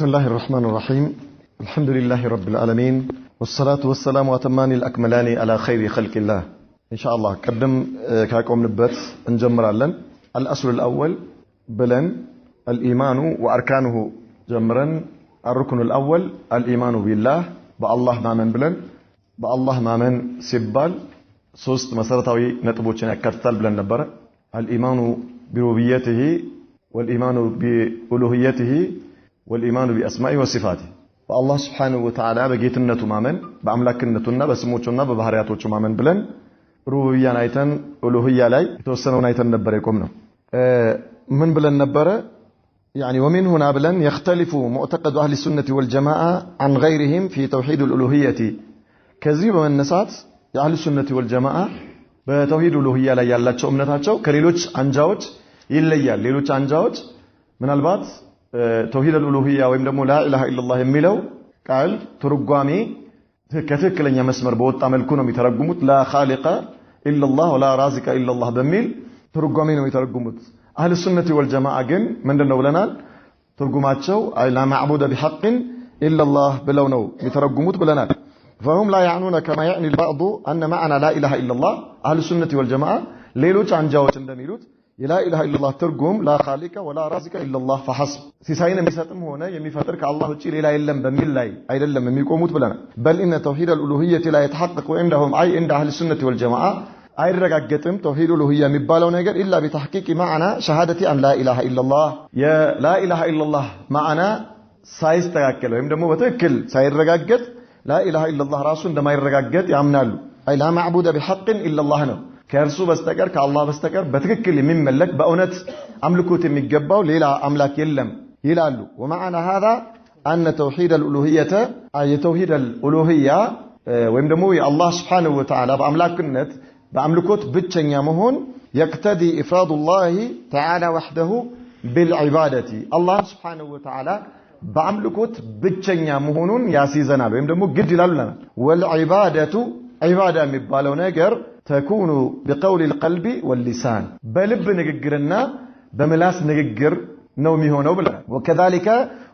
بسم الله الرحمن الرحيم الحمد لله رب العالمين والصلاة والسلام وأتمان الأكملان على خير خلق الله إن شاء الله قدم كاكم نبت نجمر لن الأصل الأول بلن الإيمان وأركانه جمرا الركن الأول الإيمان بالله بالله ما من بلن بالله ما من سبال سوست مسارتاوي نتبوچنا كتال بلن نبرة الإيمان بربوبيته والإيمان بألوهيته والإيمان بأسمائه وصفاته فالله سبحانه وتعالى بجيتنته مامن بأملاكنتنا بسموتنا ببحرياتوچ مامن بلن ربوبية نايتن ألوهية لاي توسنو نايتن نبره يكمنا من بلن نبره يعني ومن هنا بلن يختلف معتقد أهل السنة والجماعة عن غيرهم في توحيد الألوهية كذب من النسات أهل السنة والجماعة بتوحيد الألوهية لا يالاتشو أمنتاتشو كريلوچ أنجاوچ يليال ليلوچ أنجاوچ من البات توحيد الألوهية ويم دمو لا إله إلا الله يميلو قال ترغامي كتكلنيا مسمر بوጣ መልኩ ነው የሚተረጉሙት لا خالق إلا الله ولا رازق إلا الله በሚል ትርጓሜ ነው የሚተረጉሙት أهل السنة والجماعة ግን ምንድነው ብለናል ትርጉማቸው لا معبود بحق إلا الله ብለው ነው የሚተረጉሙት ብለናል فهم لا يعنون كما يعني البعض أن معنى لا إله إلا الله أهل السنة والجماعة ሌሎች አንጃዎች እንደሚሉት لا إله إلا الله ترجم لا خالق ولا رازق إلا الله فحسب سيساين ميساتم هنا يميفتر كالله وجل لا إلا بميل لا أيدلم يميقوموت بلنا بل إن توحيد الألوهية لا يتحقق عندهم أي عند أهل السنة والجماعة أي رجعتهم توحيد الألوهية مبالغ نجر إلا بتحقيق معنى شهادة أن لا إله إلا الله يا لا إله إلا الله معنى سايز تأكل وهم دمو بتأكل ساير رجعت لا إله إلا الله راسون دم يرجعت يعمل أي لا معبود بحق إلا الله نو ከእርሱ በስተቀር ከአላህ በስተቀር በትክክል የሚመለክ በእውነት አምልኮት የሚገባው ሌላ አምላክ የለም ይላሉ ومعنى هذا أن توحيد الألوهية أي توحيد الألوهية ወይም ደግሞ የአላህ Subhanahu Wa Ta'ala በአምላክነት በአምልኮት ብቸኛ መሆን يقتضي إفراد الله تعالى وحده بالعبادة الله Subhanahu Wa Ta'ala በአምልኮት ብቸኛ መሆኑን ያስይዘናል ወይም ደግሞ ግድ ይላሉና والعبادة عبادة የሚባለው ነገር تكون بقول القلب واللسان بلب نغغرنا بملاس نغغر ነው የሚሆነው ብለ وكذلك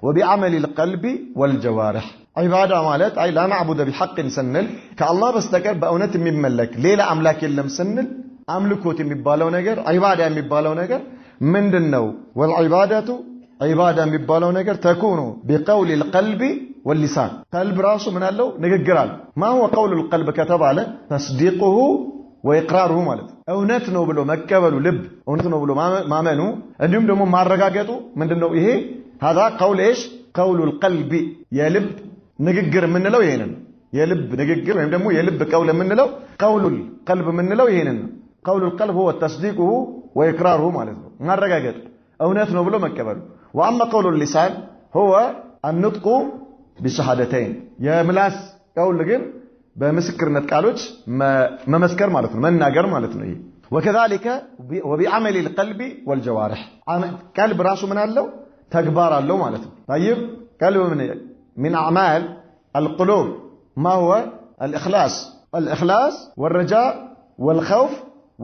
وبعمل القلب والجوارح عباده ማለት አይ لا معبود بحق سنل ከአላህ በስተቀር በእውነት የሚመለክ ሌላ አምላክ የለም ስንል አምልኮት የሚባለው ነገር عباده የሚባለው ነገር ምንድነው والعباده عباده የሚባለው ነገር تكون بقول القلب واللسان قلب راسه من አለው ንግግራል ما هو قول القلب ከተባለ تصديقه وإقراره ማለት እውነት ነው ብሎ መቀበሉ ልብ እውነት ነው ብሎ ማመኑ እንዲሁም ደግሞ ማረጋገጡ ምንድነው ይሄ هذا قول ايش قول القلب የልብ ንግግር ምንለው ይሄንን የልብ ንግግር ወይም ደግሞ የልብ ቀውል ምንለው قول القلب ምንለው ይሄንን قول القلب هو تصديقه وإقراره ማለት ነው ማረጋገጥ እውነት ነው ብሎ መቀበሉ واما قول اللسان هو النطق بشهادتين የምላስ ቀውል ግን በምስክርነት ቃሎች መመስከር ማለት ነው መናገር ማለት ነው وكذلك وبعمل القلب والجوارح قلب راسه من አለው ተግባር አለው ማለት ነው طيب قلب من اعمال القلوب ما هو الاخلاص والرجاء والخوف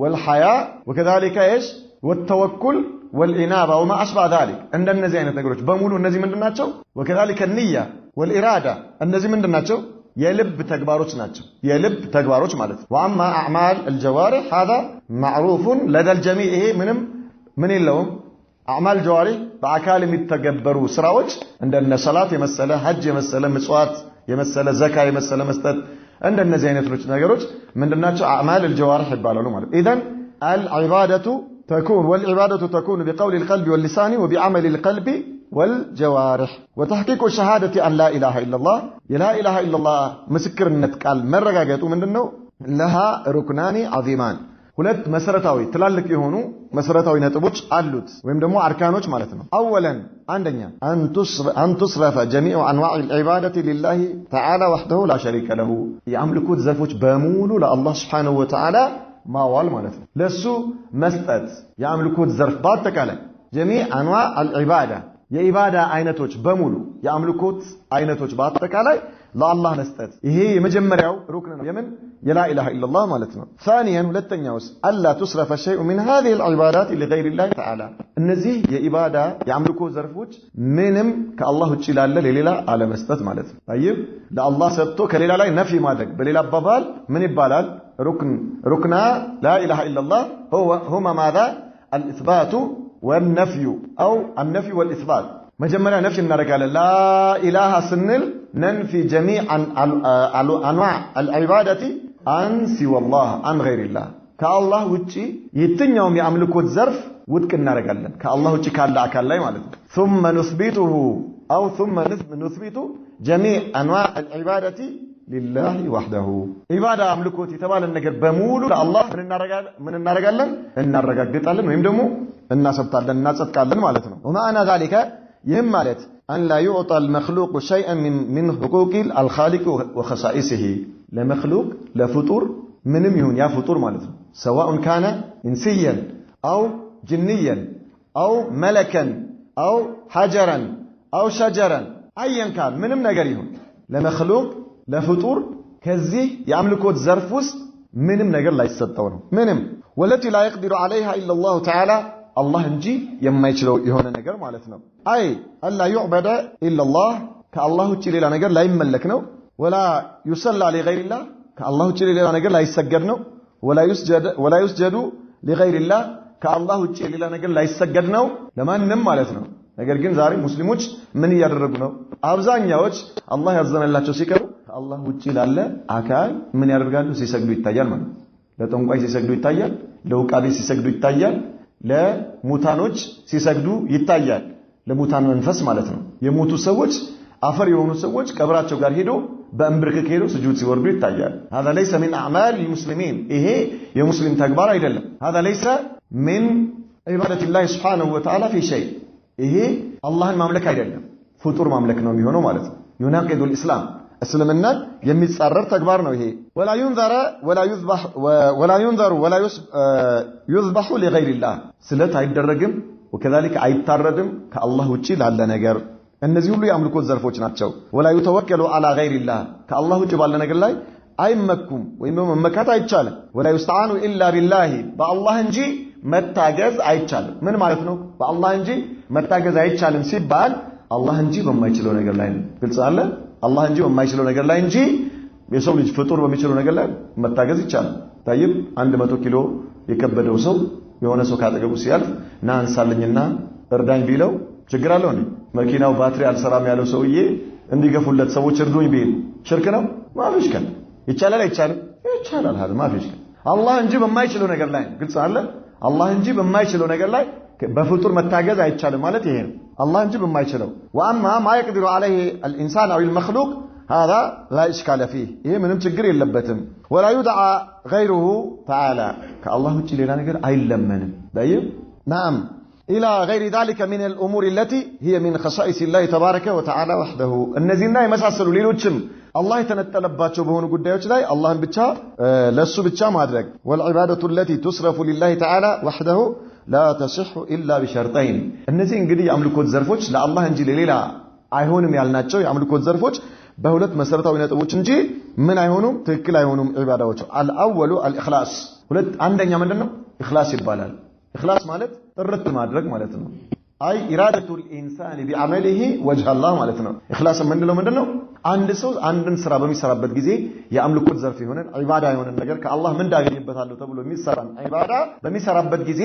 والحياء وكذلك ايش والتوكل والانابه وما اشبه ذلك عند እነዚህ አይነት ነገሮች በሙሉ እነዚህ ምንድናቸው وكذلك النيه والاراده እነዚህ ምንድናቸው የልብ ተግባሮች ናቸው የልብ ተግባሮች ማለት واما اعمال الجوارح هذا معروف لدى الجميع ይሄ ምንም ምን የለውም اعمال الجوارح በአካል የሚተገበሩ ስራዎች እንደነ ሰላት የመሰለ ሐጅ የመሰለ ምጽዋት የመሰለ ዘካ የመሰለ መስጠት እንደነዚህ አይነቶች ነገሮች ምንድናቸው اعمال الجوارح ይባላሉ ማለት اذا العباده تكون والعباده تكون بقول القلب واللسان وبعمل القلب والجوارح وتحقيق شهادة أن لا إله إلا الله لا إله إلا الله مسكرنت قال مرغاغتو ምንድነው لها ركنان عظيمان ሁለት መሰረታዊ ትላልቅ የሆኑ መሰረታዊ ነጥቦች አሉት ወይም ደግሞ አርካኖች ማለት ነው اولا አንደኛ ان تصرف جميع انواع العباده لله تعالى وحده لا شريك له የአምልኮት ዘርፎች በሙሉ ለአላህ Subhanahu Wa Ta'ala ማዋል ማለት ነው ለሱ መስጠት የአምልኮት ዘርፍ በአጠቃላይ جميع انواع العباده የኢባዳ አይነቶች በሙሉ የአምልኮት አይነቶች በአጠቃላይ ለአላህ መስጠት ይሄ የመጀመሪያው ሩክን ነው የምን የላ ኢላሃ ኢላላህ ማለት ነው ثانيا ሁለተኛውስ አላ تصرف شيء من هذه العبادات لغير الله تعالى እነዚህ የኢባዳ የአምልኮ ዘርፎች ምንም ከአላህ ውጪ ላለ ለሌላ አለመስጠት ማለት ነው طيب ለአላህ ሰጥቶ ከሌላ ላይ ነፊ ማድረግ በሌላ አባባል ምን ይባላል ركن لا إله إلا الله هما ماذا الإثبات والنفي أو النفي والإثبات مجمّنا نفي النرجال لا إله سنل ننفي جميع أنواع العبادة عن سوى الله عن غير الله كالله وجي يتنيوم يعملكوا الزرف ودك النرجال كالله وجي كالله أكالله مالك ثم نثبته أو ثم نثبت جميع أنواع العبادة لله وحده عبادة أملكوتي تبال النجر بمولو لله من النرجال النرجال وهم دمو الناس بتعلن الناس تكلم مالتنا وما أنا ذلك يهم مالت أن لا يعطى المخلوق شيئا من حقوق الخالق وخصائصه لمخلوق لفطور من يهون يا فطور مالتنا سواء كان إنسيا أو جنيا أو ملكا أو حجرا أو شجرا أيا كان منهم نجريهم لمخلوق لفطور كذي يملكوا الزرفوس منهم نجر لا يستطيعون منهم والتي لا يقدر عليها إلا الله تعالى الله نجي يما يشلو يهون نجر مالتنا أي ألا يعبد إلا الله كالله تشيل إلى نجر لا يملكنا ولا يصلى لغير الله كالله تشيل إلى نجر لا يسجدنا ولا يسجد لغير الله كالله تشيل إلى نجر لا يسجدنا لما نم مالتنا ነገር ግን ዛሬ ሙስሊሞች ምን ያደረጉ ነው አብዛኛዎች አላህ ያዘነላቸው ሲቀሩ ከአላህ ውጪ ላለ አካል ምን ያደርጋሉ ሲሰግዱ ይታያል ማለት ለጠንቋይ ሲሰግዱ ይታያል ለውቃቤ ሲሰግዱ ይታያል ለሙታኖች ሲሰግዱ ይታያል ለሙታን መንፈስ ማለት ነው የሞቱ ሰዎች አፈር የሆኑ ሰዎች ቀብራቸው ጋር ሄዶ በእምብርክክ ሄዶ ስጁድ ሲወርዱ ይታያል هذا ليس من اعمال المسلمين ይሄ የሙስሊም ተግባር አይደለም هذا ليس من عبادة الله سبحانه وتعالى في شيء ይሄ አላህን ማምለክ አይደለም ፍጡር ማምለክ ነው የሚሆነው ማለት ነው يناقض الاسلام እስልምና የሚጻረር ተግባር ነው ይሄ ولا ينذر ولا يذبح لغير الله ስለት አይደረግም وكذلك አይታረድም ከአላህ ውጪ ላለ ነገር እነዚህ ሁሉ የአምልኮት ዘርፎች ናቸው ولا يتوكل على غير الله ከአላህ ውጪ ባለ ነገር ላይ አይመኩም ወይም መመካት አይቻልም ولا يستعان الا بالله በአላህ እንጂ መታገዝ አይቻልም ምን ማለት ነው በአላህ እንጂ መታገዝ አይቻልም ሲባል አላህ እንጂ በማይችለው ነገር ላይ ግልጽ አለ አላህ እንጂ በማይችለው ነገር ላይ እንጂ የሰው ልጅ ፍጡር በሚችለው ነገር ላይ መታገዝ ይቻላል ታይብ 100 ኪሎ የከበደው ሰው የሆነ ሰው ካጠገቡ ሲያልፍ ና አንሳልኝና እርዳኝ ቢለው ችግር አለው እንዴ መኪናው ባትሪ አልሰራም ያለው ሰውዬ እንዲገፉለት ሰዎች እርዱኝ ቢል ሽርክ ነው ማፍሽ ከን ይቻላል አይቻልም ይቻላል هذا ማፍሽ አላህ እንጂ በማይችለው ነገር ላይ ግልጽ አለ አላህ እንጂ በማይችለው ነገር ላይ በፍጡር መታገዝ አይቻልም ማለት ይሄ ነው አላህ እንጂ በማይችለው واما ما يقدر عليه الانسان او المخلوق هذا لا اشكال فيه ይሄ ምንም ችግር የለበትም ولا يدعى غيره تعالى كالله ውጪ ሌላ ነገር አይለመንም طيب نعم الى غير ذلك من الامور التي هي من خصائص الله تبارك وتعالى وحده እነዚህና የመሳሰሉ ሌሎችም الله የተነጠለባቸው በሆኑ ጉዳዮች ላይ አላህን ብቻ ለሱ ብቻ ማድረግ والعباده التي تصرف لله تعالى وحده لا تصح الا بشرطين እነዚህ እንግዲህ የአምልኮት ዘርፎች ለአላህ እንጂ ለሌላ አይሆንም ያልናቸው የአምልኮት ዘርፎች በሁለት መሰረታዊ ነጥቦች እንጂ ምን አይሆኑም ትክክል አይሆኑም ኢባዳዎች الاول الاخلاص ሁለት አንደኛ ምንድነው ኢኽላስ ይባላል ኢኽላስ ማለት ጥርት ማድረግ ማለት ነው አይ ኢራደቱል ኢንሳን ቢአመሊሂ ወጅህ አላህ ማለት ነው ኢኽላስ ምንድነው አንድ ሰው አንድን ስራ በሚሰራበት ጊዜ የአምልኮት ዘርፍ የሆነ ኢባዳ የሆነ ነገር ከአላህ ምን እንዳገኝበታለሁ ተብሎ የሚሰራን ኢባዳ በሚሰራበት ጊዜ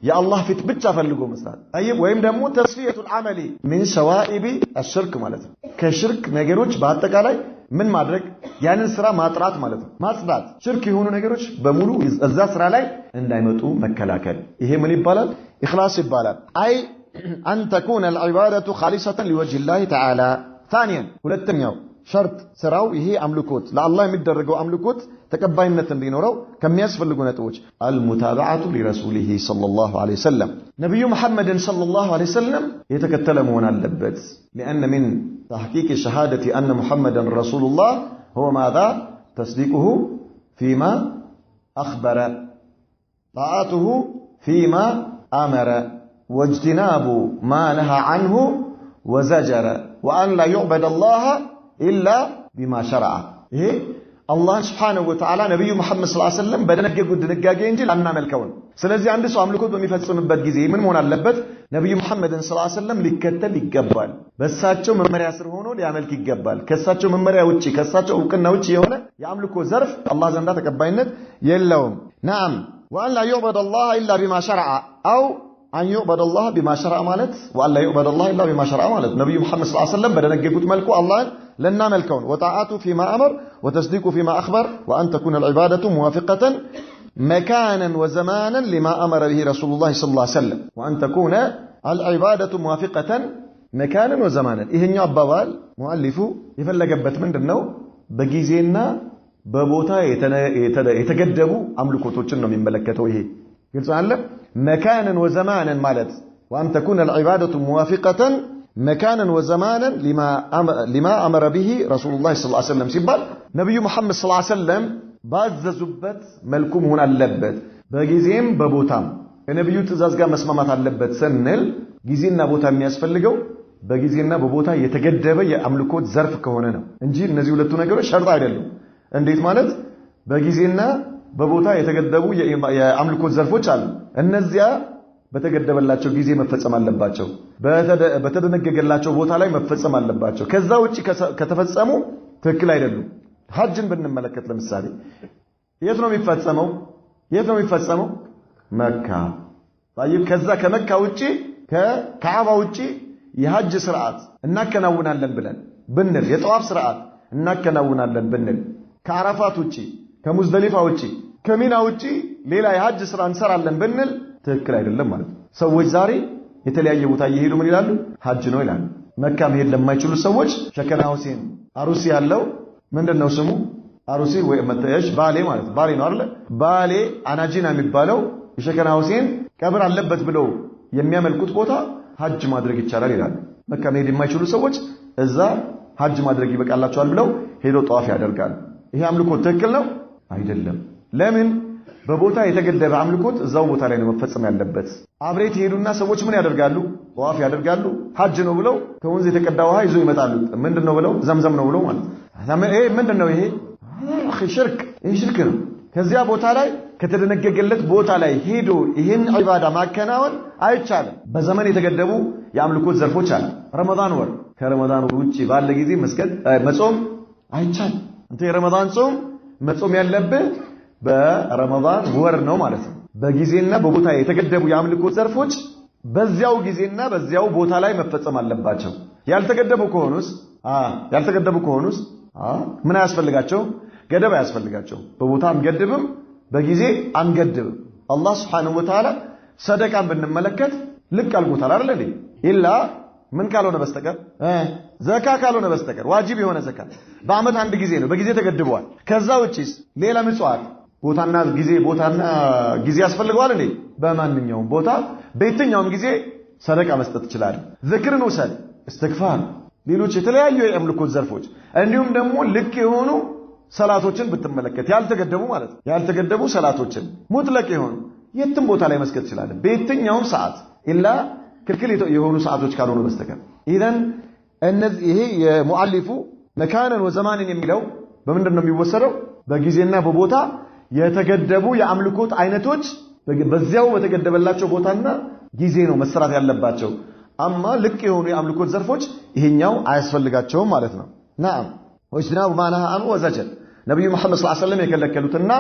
የአላህ ፊት ብቻ ፈልጎ መስራት طيب ወይም ደግሞ ተስፊየቱል አመሊ ሚን ሸዋኢቢ አሽርክ ማለት ነው ከሽርክ ነገሮች በአጠቃላይ ምን ማድረግ ያንን ስራ ማጥራት ማለት ነው ማጽዳት ሽርክ የሆኑ ነገሮች በሙሉ እዛ ስራ ላይ እንዳይመጡ መከላከል ይሄ ምን ይባላል ኢኽላስ ይባላል አይ أن تكون العبادة خالصة لوجه الله تعالى ثانيا ሁለተኛው ሸርጥ ስራው ይሄ አምልኮት ለአላህ የሚደረገው አምልኮት ተቀባይነት እንዲኖረው ከሚያስፈልጉ ነጥቦች المتابعة لرسوله صلى الله عليه وسلم ነብዩ መሐመድን صلى الله عليه وسلم የተከተለ መሆን አለበት لأن من تحقيق شهادة أن محمدا رسول الله هو ماذا تصديقه فيما أخبر طاعته فيما أمر واجتناب ما نهى عنه وزجر وأن لا يعبد الله إلا بما شرع إيه الله سبحانه وتعالى نبي محمد صلى الله عليه وسلم بدنججو دنجاجي እንጂ ላናመልከው ስለዚህ አንድ ሰው አምልኮት በሚፈጽምበት ጊዜ ምን መሆን አለበት ነብዩ መሐመድን ሰለላሁ ዐለይሂ ወሰለም ሊከተል ይገባል በእሳቸው መመሪያ ስር ሆኖ ሊያመልክ ይገባል ከእሳቸው መመሪያ ውጪ ከእሳቸው ዕውቅና ውጪ የሆነ የአምልኮ ዘርፍ አላህ ዘንዳ ተቀባይነት የለውም نعم وان لا يعبد الله الا بما شرع او ان يعبد الله بما شرع ማለት وان لا يعبد الله الا بما شرع ማለት ነብዩ መሐመድ ሰለላሁ ዐለይሂ ወሰለም በደነገጉት መልኩ አላህን لنا ملكون وطاعته فيما أمر وتصديقه فيما أخبر وأن تكون العبادة موافقة مكانا وزمانا لما أمر به رسول الله صلى الله عليه وسلم وأن تكون العبادة موافقة مكانا وزمانا إهن يعبوال مؤلف يفلقبت من دنو بجيزينا ببوتا يتقدموا أملكوا توجنوا من ملكته إيه قلت عنه مكانا وزمانا مالت وأن تكون العبادة موافقة مكانا وزمانا لما أمر به رسول الله صلى الله عليه وسلم سيبال نبي محمد صلى الله عليه وسلم باز زبت ملكم هنا اللبت بجيزين ببوتام النبي تزاز قام اسمامات اللبت سنل جيزيننا بوتام يسفلقوا بجيزيننا ببوتا يتقدب يأملكوت زرف كهوننا انجيل نزيو لتونا قبل شرط عيدلو انديت مالت بجيزيننا ببوتا يتقدبوا يأملكوت زرفوش عال النزيا በተገደበላቸው ጊዜ መፈጸም አለባቸው በተደነገገላቸው ቦታ ላይ መፈጸም አለባቸው ከዛ ውጪ ከተፈጸሙ ትክክል አይደሉም ሐጅን ብንመለከት ለምሳሌ የት ነው የሚፈጸመው መካ طيب ከዛ ከመካ ውጪ ከካዕባ ውጪ የሐጅ ስርዓት እናከናውናለን ብንል የጠዋፍ ስርዓት እናከናውናለን ብንል ከአራፋት ውጪ ከሙዝደሊፋ ውጪ ከሚና ውጪ ሌላ የሐጅ ስራ እንሰራለን ብንል ትክክል አይደለም ማለት ሰዎች ዛሬ የተለያየ ቦታ እየሄዱ ምን ይላሉ ሐጅ ነው ይላሉ መካ መሄድ ለማይችሉ ሰዎች ሸከና ሁሴን አሩሲ ያለው ምንድነው ስሙ አሩሲ ወይ መተሽ ባሌ ማለት ባሌ ነው አይደል ባሌ አናጂና የሚባለው የሸከና ሁሴን ቀብር አለበት ብለው የሚያመልኩት ቦታ ሐጅ ማድረግ ይቻላል ይላሉ መካ መሄድ የማይችሉ ሰዎች እዛ ሐጅ ማድረግ ይበቃላቸዋል ብለው ሄደው ጧፍ ያደርጋሉ ይሄ አምልኮ ትክክል ነው አይደለም ለምን በቦታ የተገደበ አምልኮት እዛው ቦታ ላይ ነው መፈጸም ያለበት አብሬት ሄዱና ሰዎች ምን ያደርጋሉ ጧፍ ያደርጋሉ ሐጅ ነው ብለው ከወንዝ የተቀዳ ውሃ ይዞ ይመጣሉ ምንድነው ብለው ዘምዘም ነው ብለው ማለት ይሄ ምንድነው ይሄ ሽርክ ነው ከዚያ ቦታ ላይ ከተደነገገለት ቦታ ላይ ሄዶ ይሄን ዒባዳ ማከናወን አይቻልም በዘመን የተገደቡ የአምልኮት ዘርፎች አሉ ረመዳን ወር ከረመዳን ወር ውጪ ባለ ጊዜ መስገድ መጾም አይቻልም እንተ የረመዳን ጾም መጾም ያለበት በረመዳን ወር ነው ማለት ነው በጊዜና በቦታ የተገደቡ የአምልኮት ዘርፎች በዚያው ጊዜና በዚያው ቦታ ላይ መፈጸም አለባቸው ያልተገደቡ ከሆኑስ ምን ያስፈልጋቸው ገደብ ያስፈልጋቸው በቦታ አንገድብም በጊዜ አንገድብም አላህ Subhanahu Wa Ta'ala ሰደቃን ብንመለከት ልክ አልጎታል አይደል እንዴ ኢላ ምን ካልሆነ በስተቀር ዘካ ካልሆነ በስተቀር ዋጅብ የሆነ ዘካ በአመት አንድ ጊዜ ነው በጊዜ ተገድቧል ከዛ ውጪስ ሌላ ምጽዋት ቦታና ጊዜ ያስፈልገዋል እንዴ በማንኛውም ቦታ በየትኛውም ጊዜ ሰደቃ መስጠት ይችላል ዝክርን ወሰል እስትግፋር ሌሎች የተለያዩ የአምልኮት ዘርፎች እንዲሁም ደግሞ ልክ የሆኑ ሰላቶችን ብትመለከት ያልተገደቡ ማለት ያልተገደቡ ሰላቶችን ሙጥለቅ የሆኑ የትም ቦታ ላይ መስገድ ይችላል በየትኛውም ሰዓት ኢላ ክልክል የሆኑ ሰዓቶች ካልሆኑ በስተቀር ኢዘን እነዚህ ይሄ የሙአሊፉ መካነን ወዘማንን የሚለው በምንድነው የሚወሰደው በጊዜና በቦታ የተገደቡ የአምልኮት አይነቶች በዚያው በተገደበላቸው ቦታና ጊዜ ነው መስራት ያለባቸው አማ ልክ የሆኑ የአምልኮት ዘርፎች ይሄኛው አያስፈልጋቸውም ማለት ነው نعم واجتناب ما نهى عنه وزجر ነብዩ መሐመድ ሰለላሁ ዐለይሂ ወሰለም የከለከሉትና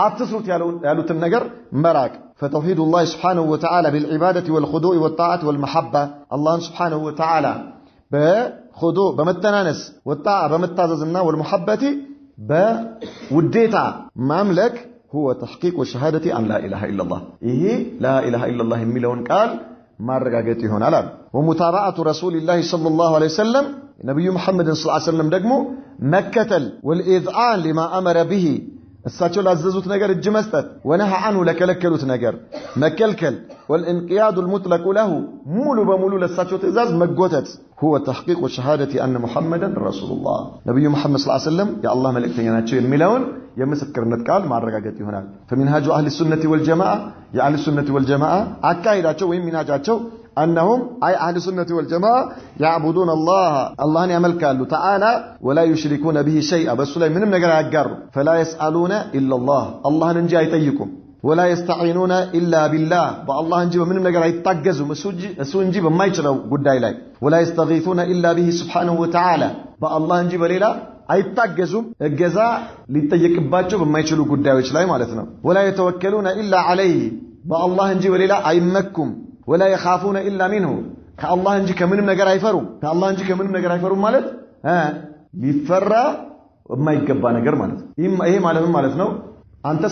አትስሩት ያሉትን ነገር መራቅ فتوحيد الله سبحانه وتعالى بالعبادة والخضوع والطاعة والمحبة الله سبحانه وتعالى بخضوع بمتنانس والطاعة بمتاززنا والمحبة بوديتا مملك هو تحقيق والشهادة أن لا إله إلا الله إيه لا إله إلا الله مليون قال ما رجعت هنا لا ومتابعة رسول الله صلى الله عليه وسلم نبي محمد صلى الله عليه وسلم دقمو مكة والإذعان لما أمر به الساتشو لاززوت نجر الجمستت ونهى عنه لكلكلوت نجر مكلكل والانقياد المطلق له مولو بمولو للساتشو تزاز مقوتت هو تحقيق وشهادة أن محمدا رسول الله نبي محمد صلى الله عليه وسلم يا الله ملك تنيناتشو الملون يمسكر نتقال مع الرقاقات هناك فمنهاج أهل السنة والجماعة يا أهل السنة والجماعة أكايداتشو وين منهاجاتشو أنهم أي أهل السنة والجماعة يعبدون الله يملكالو تعالى ولا يشركون به شيئا بس لا منهم نجر أجر فلا يسألون إلا الله ننجي يتيكم ولا يستعينون إلا بالله بالله نجيب منهم نجر يتجزوا مسوء نجيب ما يشلو قد إليه ولا يستغيثون إلا به سبحانه وتعالى بالله نجيب ليلا አይታገዙም እገዛ ሊጠየቅባቸው በማይችሉ ጉዳዮች ላይ ማለት ነው ولا يتوكلون الا عليه በአላህ እንጂ በሌላ አይመኩም ولا يخافون الا منه ከአላህ እንጂ ከምንም ነገር አይፈሩም ማለት ሊፈራ የማይገባ ነገር ማለት ይሄ ማለት ነው አንተ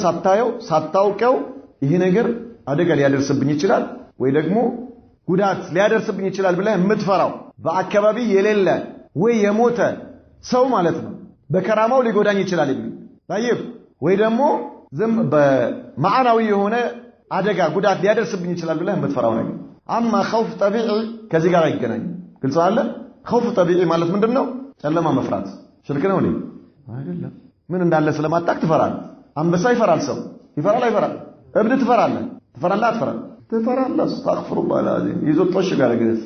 ሳታውቀው ይሄ ነገር አደጋ ሊያደርስብኝ ይችላል ወይ ደግሞ ጉዳት ሊያደርስብኝ ይችላል ብለህ የምትፈራው በአካባቢ የሌለ ወይ የሞተ ሰው ማለት ነው በከራማው ሊጎዳኝ ይችላል ይብል طيب ወይ ደግሞ ዝም በማዕናዊ የሆነ አደጋ ጉዳት ሊያደርስብኝ ይችላል ብለህ የምትፈራው ነገር አማ خوف طبيعي ከዚህ ጋር አይገናኝ ግልጽ አለ خوف طبيعي ማለት ምንድነው ጨለማ መፍራት ሽርክ ነው እንዴ አይደለም ምን እንዳለ ስለማጣቅ ትፈራለህ አንበሳ ይፈራል ሰው ይፈራል እብድ ትፈራለህ ትፈራለህ አስተግፍሩላህ العظيم ይዞጥሽ ጋር ግስ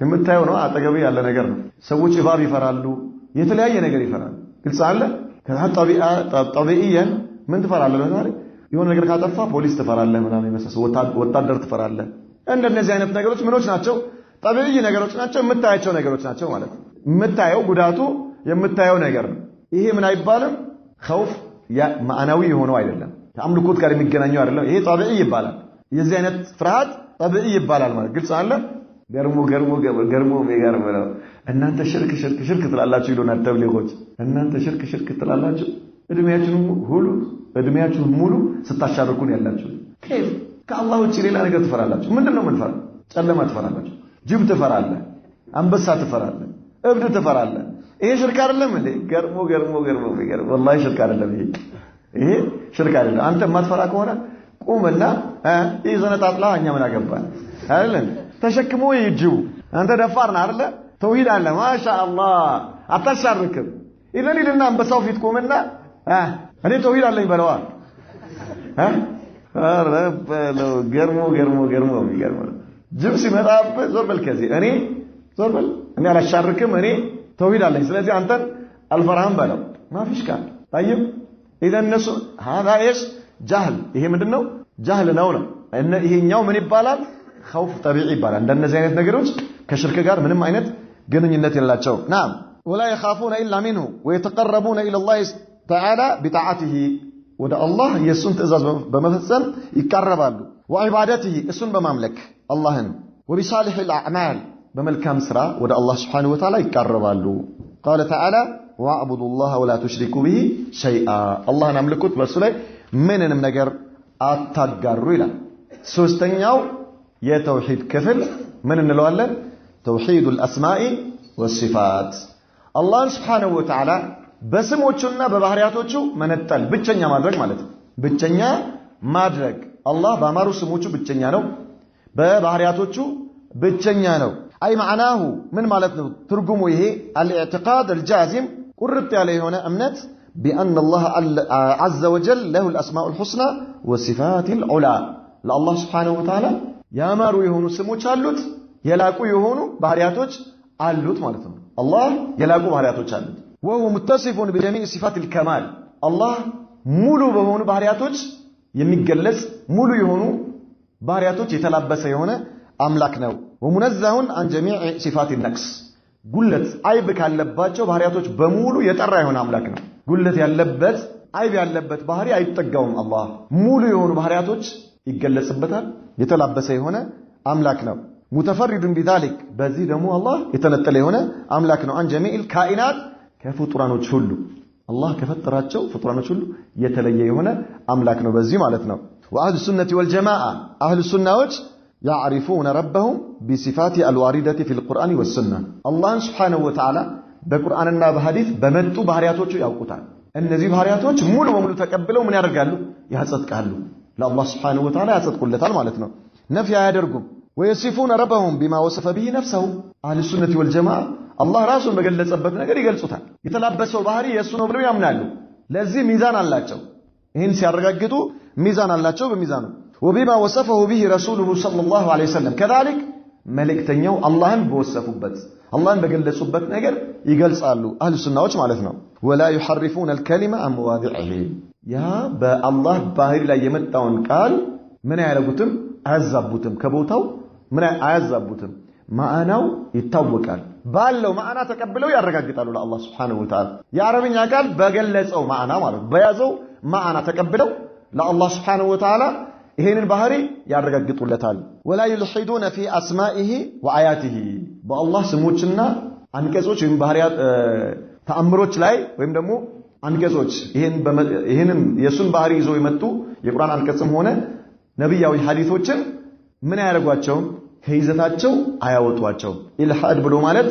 የምታየው ነው አጠገብ ያለ ነገር ነው ሰዎች እባብ ይፈራሉ የተለያየ ነገር ይፈራል ግልጽ አለ طبيعيا ምን ትፈራለህ ለዛሬ የሆነ ነገር ካጠፋ ፖሊስ ትፈራለህ ምናምን ይመስል ወታደር ትፈራለህ እንደነዚህ አይነት ነገሮች ምኖች ናቸው طبيعي ነገሮች ናቸው የምታያቸው ነገሮች ናቸው ማለት የምታየው ጉዳቱ የምታየው ነገር ነው ይሄ ምን አይባልም خوف ማዕናዊ የሆነው አይደለም ከአምልኮት ጋር የሚገናኘው አይደለም ይሄ طبيعي ይባላል የዚህ አይነት ፍርሃት طبيعي ይባላል ማለት ግልጽ አለ ገርሞ ነው እናንተ ሽርክ ትላላችሁ ይሉናል ተብሊጎች እናንተ ሽርክ ትላላችሁ እድሜያችሁን ሙሉ ስታሻርኩን ያላችሁ ከይፍ ከአላህ ውጪ ሌላ ነገር ትፈራላችሁ ምንድነው ምንፈራ ጨለማ ትፈራላችሁ ጅብ ትፈራለህ አንበሳ ትፈራለህ እብድ ትፈራለህ ይሄ ሽርክ አይደለም እንዴ ገርሞ والله ሽርክ አይደለም ይሄ ሽርክ አይደለም አንተ ማትፈራ ከሆነ ቁምና ይዘነጣጥላ እኛ ምን አገባን አይደል ተሸክሞ ይጅው አንተ ደፋር ነህ አይደል ተውሂድ አለ ማሻአላህ አታሻርክም ይለና አንበሳው ፊት ቆመና እኔ ተውሂድ አለኝ በለዋ ረበለው ገርሞ ጅብ ሲመጣብህ ዞር በል ከዚህ እኔ አላሻርክም እኔ ተውሂድ አለኝ ስለዚህ አንተን አልፈራህም በለው ማፊሽ ካል طيب اذا الناس هذا ايش جهل ይሄ ምንድነው ጃህል ነው ይሄኛው ምን ይባላል خوف طبيعي ይባላል እንደነዚህ አይነት ነገሮች ከሽርክ ጋር ምንም አይነት ግንኙነት የላቸው نعم ولا يخافون الا منه ويتقربون الى الله تعالى بطاعته ወደ አላህ የሱን ትእዛዝ በመፈጸም ይቀርባሉ وعبادته እሱን በማምለክ አላህን وبصالح الاعمال በመልካም ስራ ወደ አላህ Subhanahu Wa Ta'ala ይቀርባሉ قال تعالى واعبدوا الله ولا تشركوا به شيئا አላህን አምልኩት በሱ ላይ ምንንም ነገር አታጋሩ ይላል ሶስተኛው የተውሂድ ክፍል ምን እንለዋለን توحيد الاسماء والصفات الله سبحانه وتعالى በስሞቹና በባህሪያቶቹ መነጠል ብቸኛ ማድረግ ማለት ነው ብቸኛ ማድረግ አላህ በአማሩ ስሞቹ ብቸኛ ነው በባህሪያቶቹ ብቸኛ ነው አይ معناه ምን ማለት ነው ትርጉሙ ይሄ الاعتقاد الجازم ቁርጥ ያለ የሆነ እምነት بان الله عز وجل له الاسماء الحسنى والصفات العلى ለአላህ سبحانه وتعالى ያማሩ የሆኑ ስሞች አሉት የላቁ የሆኑ ባህሪያቶች አሉት ማለት ነው አላህ የላቁ ባህሪያቶች አሉት وهو متصف بجميع صفات الكمال الله ሙሉ በሆኑ ባህሪያቶች የሚገለጽ ሙሉ የሆኑ ባህሪያቶች የተላበሰ የሆነ አምላክ ነው ومنزه عن جميع صفات النقص ጉለት አይብ ካለባቸው ባህሪያቶች በሙሉ የጠራ የሆነ አምላክ ነው ጉለት ያለበት አይብ ያለበት ባህሪ አይጠጋውም አላህ ሙሉ የሆኑ ባህሪያቶች ይገለጽበታል የተላበሰ የሆነ አምላክ ነው متفرد بذلك በዚህ ደግሞ አላህ የተነጠለ የሆነ አምላክ ነው عن جميع الكائنات ከፍጡራኖች ሁሉ አላህ ከፈጠራቸው ፍጡራኖች ሁሉ የተለየ የሆነ አምላክ ነው በዚህ ማለት ነው واهل السنه والجماعه اهل السنه يعرفون ربهم بصفات الوارده في القران والسنه الله سبحانه وتعالى በቁርአንና በሐዲስ በመጡ ባህሪያቶቹ ያውቁታል እነዚህ ባህሪያቶች ሙሉ በሙሉ ተቀብለው ምን ያደርጋሉ ያጸድቃሉ ለአላህ Subhanahu Wa Ta'ala ያጸድቁለታል ማለት ነው ነፍይ አያደርጉም ويصفون ربهم بما وصف به نفسه اهل السنه والجماعه الله ራሱን በገለጸበት ነገር ይገልጹታል የተላበሰው ባህሪ የሱ ነው ብለው ያምናሉ ለዚህ ሚዛን አላቸው ይሄን ሲያረጋግጡ ሚዛን አላቸው በሚዛኑ وبما وصفه به رسوله صلى الله عليه وسلم كذلك መልእክተኛው አላህን በወሰፉበት አላህን በገለጹበት ነገር ይገልጻሉ አህሉ ሱናዎች ማለት ነው ولا يحرفون الكلمه عن مواضعه ያ በአላህ ባህሪ ላይ የመጣውን ቃል ምን ያደርጉትም አያዛቡትም ከቦታው ምን አያዛቡትም ማዕናው ይታወቃል ባለው ማዕና ተቀብለው ያረጋግጣሉ ለአላህ Subhanahu Wa Ta'ala የአረብኛ ቃል በገለጸው ማዕና ማለት በያዘው ማዕና ተቀብለው ለአላህ Subhanahu Wa Ta'ala ይሄንን ባህሪ ያረጋግጡለታል ولا يلحدون في اسمائه وآياته በአላህ ስሞችና አንቀጾች ወይም ባህሪያት ተአምሮች ላይ ወይም ደግሞ አንቀጾች ይሄንን የሱን ባህሪ ይዘው የመጡ የቁርአን አንቀጽም ሆነ ነብያዊ ሐዲሶችን ምን ያደርጓቸው ከይዘታቸው አያወጧቸው ኢልሃድ ብሎ ማለት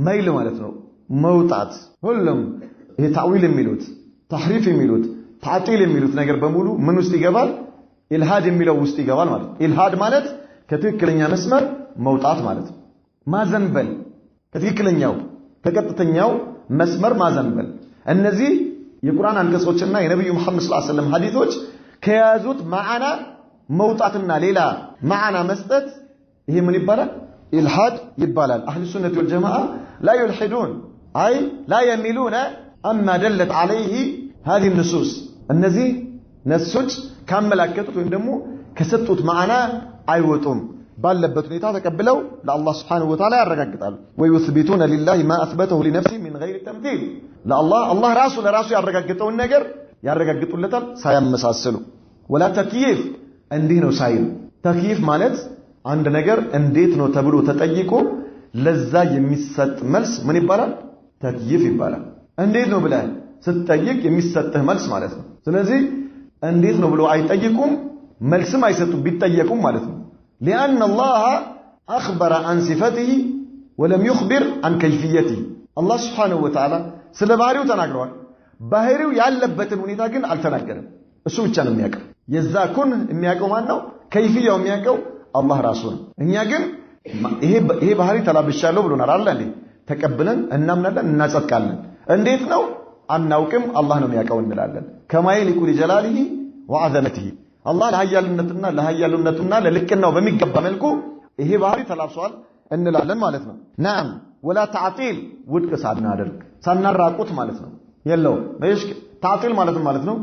ማይል ማለት ነው መውጣት ሁሉም ይሄ ታዊል የሚሉት ተህሪፍ የሚሉት ታዕጢል የሚሉት ነገር በሙሉ ምን ውስጥ ይገባል ኢልሃድ የሚለው ውስጥ ይገባል ማለት ኢልሃድ ማለት ከትክክለኛ መስመር መውጣት ማለት ማዘንበል ከትክክለኛው ከቀጥተኛው መስመር ማዘንበል እነዚህ የቁርአን አንቀጾችና የነብዩ መሐመድ ሰለላሁ ዐለይሂ ወሰለም ሐዲሶች ከያዙት ማዕና መውጣትና ሌላ ማዕና መስጠት ይሄ ምን ይባላል ኢልሃድ ይባላል አህሉ ሱነህ ወል ጀማዓ لا يلحدون اي لا يميلون اما دلت عليه هذه النصوص እነዚህ ነሶች ካመላከቱት ወይም ደግሞ ከሰጡት ማዕና አይወጡም ባለበት ሁኔታ ተቀብለው ለአላህ Subhanahu Wa Ta'ala ያረጋግጣሉ ويثبتون لله ما اثبته لنفسه من غير تمثيل الله ራሱ ለራሱ ያረጋግጠውን ነገር ያረጋግጡለታል ሳያመሳስሉ ولا تكييف እንዲህ ነው ሳይል ተክይፍ ማለት አንድ ነገር እንዴት ነው ተብሎ ተጠይቆ ለዛ የሚሰጥ መልስ ምን ይባላል ተክይፍ ይባላል እንዴት ነው ብለህ ስትጠይቅ የሚሰጥህ መልስ ማለት ነው ስለዚህ እንዴት ነው ብሎ አይጠይቁም መልስም አይሰጡም ቢጠየቁም ማለት ነው لأن الله أخبر عن صفته ولم يخبر عن كيفيته الله سبحانه وتعالى ስለ ባህሪው ተናግሯል ባህሪው ያለበትን ሁኔታ ግን አልተናገረም እሱ ብቻ ነው የሚያውቀው የዛ ኩን የሚያውቀው ማን ነው ከይፍያው የሚያውቀው አላህ ራሱ ነው እኛ ግን ይሄ ባህሪ ተላብሻለሁ ብሎናል አይደል ተቀብለን እናምናለን እናጸድቃለን እንዴት ነው አናውቅም አላህ ነው የሚያውቀው እንላለን ከማይል ይቁል ጀላሊሂ ወዐዘመቲሂ አላህ ለሃያሉነቱና ለልቅናው በሚገባ መልኩ ይሄ ባህሪ ተላብሷል እንላለን ማለት ነው ናም ولا تعطيل ውድቅ ሳናራቁት ማለት ነው የለው እሺ تعطيل ማለት ነው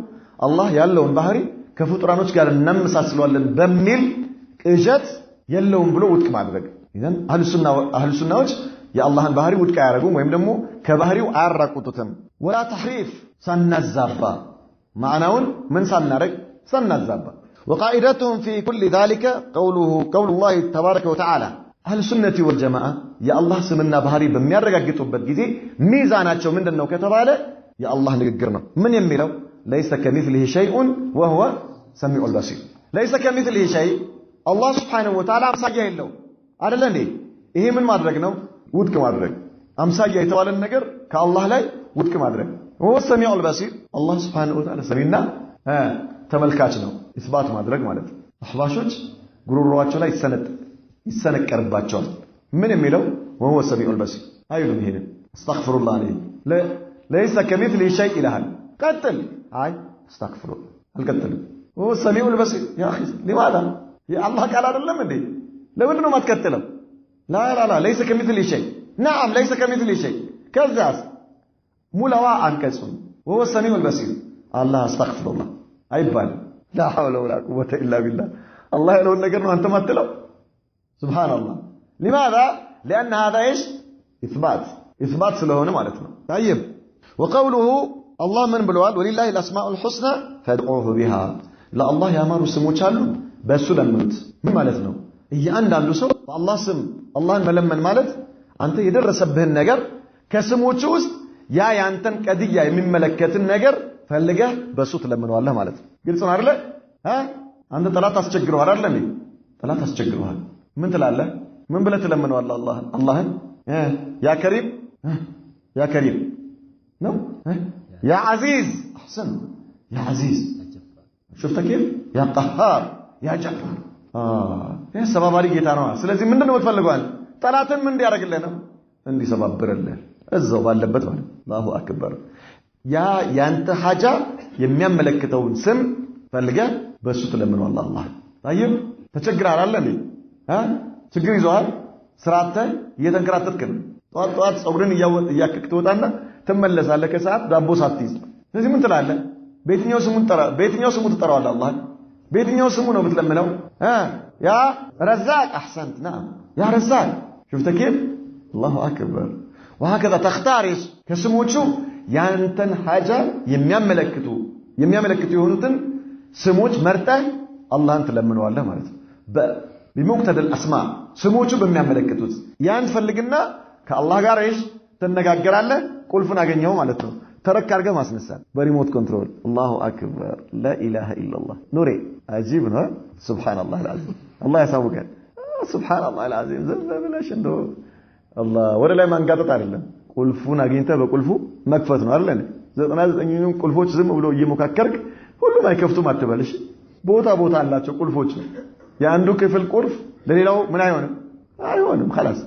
አላህ ያለውን ባህሪ ከፍጡራኖች ጋር እናመሳስለዋለን በሚል ቅዠት የለውም ብሎ ውድቅ ማድረግ ይዘን አህሉ ሱናዎች የአላህን ባህሪ ውድቅ ያደርጉም ወይም ደግሞ ከባህሪው አያራቁቱትም ولا تحريف ሳናዛባ ማዕናውን ምን ሳናረግ سنزابا وقائدتهم في كل ذلك قول الله تبارك وتعالى أهل السنة والجماعة يا الله سمنا بهاري بميارغاغطوبت غيزي ميزاناچو مندنو كتباله يا الله نغغرنا من يميلو ليس كمثله شيء وهو سميع البصير ليس كمثله شيء الله سبحانه وتعالى امسايا يلو አይደለ እንዴ ይሄ ምን ማድረግ ነው ውድቅ ማድረግ አምሳያ የተባለን ነገር ከአላህ ላይ ውድቅ ማድረግ هو سميع البصير الله سبحانه وتعالى ሰሚና ተመልካች ነው ኢስባት ማድረግ ማለት አህባሾች ጉሮሮአቸው ላይ ይሰነቀርባቸዋል ምን የሚለው وهو سميع البصير አይሉም ይሄን استغفر الله عليه ليس كمثله شيء إلهان قتل استغفر الله القتل هو سميع البصير يا اخي لماذا يا الله قال አይደለም እንዴ ለምን ነው ማትከተለው لا ليس كمثله شيء نعم ليس كمثله شيء كذاس ሙላዋ አንቀጹን وهو سميع البصير الله استغفر الله አይባል لا حول ولا قوه الا بالله الله ያለውን ነገር ነው አንተ ማትለው سبحان الله لماذا لان هذا ايش اثبات ስለሆነ ማለት ነው طيب وقوله الله من ብለዋል ولله الاسماء الحسنى فادعوه بها ለአላህ ያማሩ ስሞች አሉ በሱ ለምኑት ምን ማለት ነው እያንዳንዱ ሰው በአላህ ስም አላህን መለመን ማለት አንተ የደረሰብህን ነገር ከስሞቹ ውስጥ ያ ያንተን ቀድያ የሚመለከትን ነገር ፈልገህ በሱ ትለምነዋለህ ማለት ነው ግልጽ ነው አይደል አንተ ጠላት አስቸግረው አይደል ጠላት አስቸግረዋል ምን ትላለህ ምን ብለህ ትለምነዋለህ አላህን ያ ከሪም ነው ያ عزيز احسن يا عزيز شفت كيف يا قهار يا جبار ይሄ ሰባባሪ ጌታ ነው ስለዚህ ምንድነው የምትፈልገው ጠላትን ምን እንዲያደርግልህ ነው እንዲሰባብርልህ እዛው ባለበት ማለት አላሁ አክበር ያ ያንተ ሐጃ የሚያመለክተውን ስም ፈልገህ በሱ ትለምነዋለህ አላህ ታየው ተቸግረሃል አይደል ችግር ይዟል ስራተ እየተንከራተትክ ነው ጧት ጸጉርን እያከክ ትወጣና ትመለሳለህ ከሰዓት ዳቦ ሳትይዝ ስለዚህ ምን ትላለህ በየትኛው ስሙ ትጠራዋለህ አላህ በየትኛው ስሙ ነው የምትለምነው ያ ረዛቅ احسنت نعم يا رزاق شفت كيف الله اكبر وهكذا تختار ከስሞቹ ያንተን ሐጃ የሚያመለክቱ የሆኑትን ስሞች መርጠህ አላህን ትለምነዋለህ ማለት ነው بمقتضى الاسماء ስሞቹ በሚያመለክቱት ያን ፈልግና ከአላህ ጋር ትነጋገራለህ ቁልፉን አገኘው ማለት ነው ተረክ አድርገህ ማስነሳት በሪሞት ኮንትሮል الله اكبر لا اله الا الله نوري عجيب ነው سبحان الله العظيم الله ያሳውቃል سبحان الله العظيم ዝም ብለሽ እንደው الله ወደ ላይ ማንጋጠጥ አይደለም ቁልፉን አግኝተህ በቁልፉ መክፈት ነው አይደል 99ኙን ቁልፎች ዝም ብሎ እየሞካከርክ ሁሉም አይከፍቱም አትበልሽ ቦታ አላቸው ቁልፎች የአንዱ ክፍል ቁልፍ ለሌላው ምን አይሆንም خلاص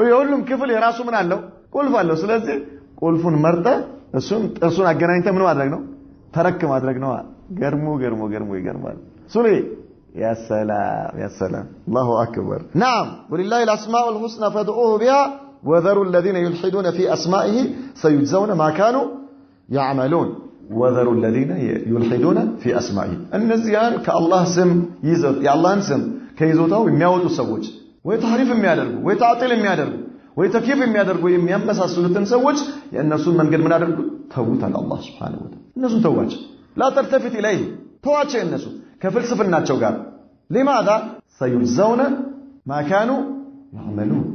የሁሉም ክፍል የራሱ ምን አለው ቁልፍ አለው ስለዚህ ቁልፉን መርጠህ እሱን አገናኝተህ ምን ማድረግ ነው ተረክ ማድረግ ነው ገርሞ ይገርማል ሱሪ يا سلام الله اكبر نعم ولله الاسماء الحسنى فادعوه بها وذروا الذين يلحدون في اسمائه سيجزون ما كانوا يعملون وذروا الذين يلحدون في اسمائه النزيان كالله سم يزت يا الله سم كيزوتاو የሚያወጡ ሰዎች ወይ ታሪፍ የሚያደርጉ ወይ ታጥል የሚያደርጉ ወይ ተክይፍ የሚያደርጉ የሚያመሳስሉትን ሰዎች የእነሱን መንገድ ምን አደረጉ ተውታል አላህ Subhanahu Wa Ta'ala እነሱን ተዋቸው لا تلتفت اليه ተዋቸው እነሱ ከፍልስፍናቸው ጋር لماذا سيجزون ما كانوا يعملون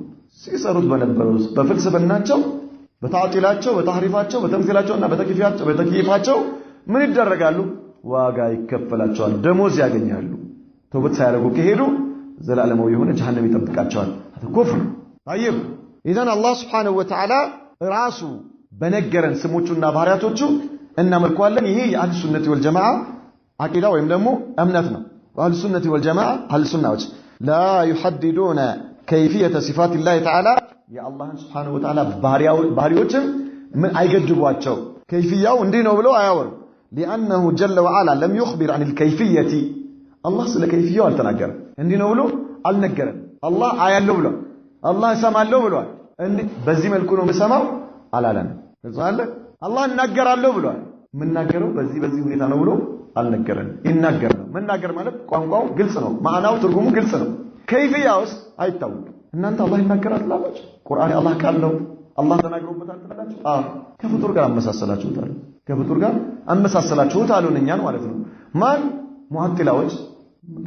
ሲሰሩት በነበረው በፍልስፍናቸው በታጥላቸው በታሪፋቸው በተምሲላቸውና በተክይፋቸው ምን ይደረጋሉ ዋጋ ይከፈላቸዋል ደሞዝ ያገኛሉ ተውበት ሳያደርጉ ከሄዱ ዘላለማዊ የሆነ ጀሃነም ይጠብቃቸዋል ኩፍር طيب اذا الله سبحانه وتعالى ራሱ በነገረን ስሞቹና ባህሪያቶቹ እናመልከዋለን ይሄ የአህሉ ሱነቲ ወልጀማዓ አቂዳ ወይም ደግሞ እምነት ነው አህሉ ሱነቲ ወልጀማዓ አህሉ ሱናዎች لا يحددون كيفيه صفات الله تعالى يا الله سبحانه وتعالى ባህሪዎችን ምን አይገድቧቸው كيفياው እንዲህ ነው ብለው አያወሩ لانه جل وعلا لم يخبر عن الكيفيه الله ስለ كيفياው አልተናገረም እንዲህ ነው ብሎ አልነገረም الله አያለው ብሎ الله ሰማለው ብሏል በዚህ መልኩ ነው የምሰማው አላለም ስለዚህ الله እናገራለሁ ብሏል ምንናገረው በዚህ ሁኔታ ነው ብሎ አልነገረን ይናገራል መናገር ማለት ቋንቋው ግልጽ ነው ማዕናው ትርጉሙ ግልጽ ነው كيفياውስ አይታወቅም እናንተ الله ይናገራል አላችሁ ቁርአን አላህ ቃል ነው አላህ ተናግሮበታል ትላላችሁ ከፍጡር ጋር አመሳሰላችሁት አሉን እኛን ማለት ነው ማን ሙአጥላዎች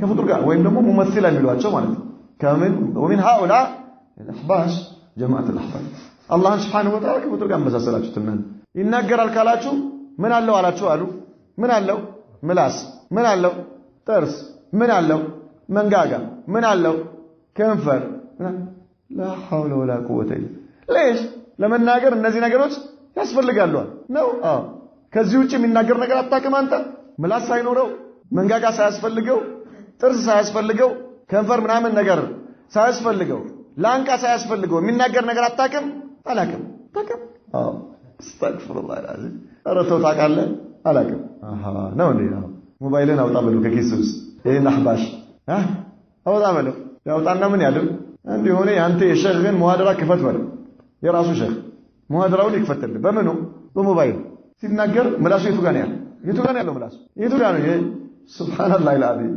ከፍጡር ጋር ወይም ደግሞ ሙመثላ የሚሏቸው ማለት ነው ومن هؤلاء الاحباش جماعه الاحباش الله سبحانه وتعالى ከፍጡር ጋር አመሳሰላችሁት እናንተ ይናገራል ካላችሁ ምን አለው አላችሁ አሉ ምን አለው ምላስ ምን አለው ጥርስ ምን አለው መንጋጋ ምን አለው ከንፈር لا حول ولا قوه الا ليش ለመናገር እነዚህ ነገሮች ያስፈልጋሉ ነው ከዚህ ውጪ የሚናገር ነገር አጣቀም አንተ ምላስ ሳይኖረው መንጋጋ ሳያስፈልገው ጥርስ ሳያስፈልገው ከንፈር ምናምን ነገር ሳያስፈልገው ላንቃ ሳያስፈልገው የሚናገር ነገር አጣቀም አላቀም استغفر الله العظيم አረተው ታቃለህ አላቀም ነው እንዴ ሞባይልን አውጣ በሉ ከኪስ ውስጥ ይሄን አህባሽ አውጣ በሉ ያውጣና ምን ያለው እንዴ ሆነ ያንተ የሸህን ሙሐደራ ክፈት በሉ የራሱ ሸህ ሙሐደራውን ይክፈትልህ በምኑ በሞባይል ሲናገር ምላሱ የቱ ጋር ነው ያለው ምላሱ የቱ ጋር ነው ሱብሃንአላህ العظيم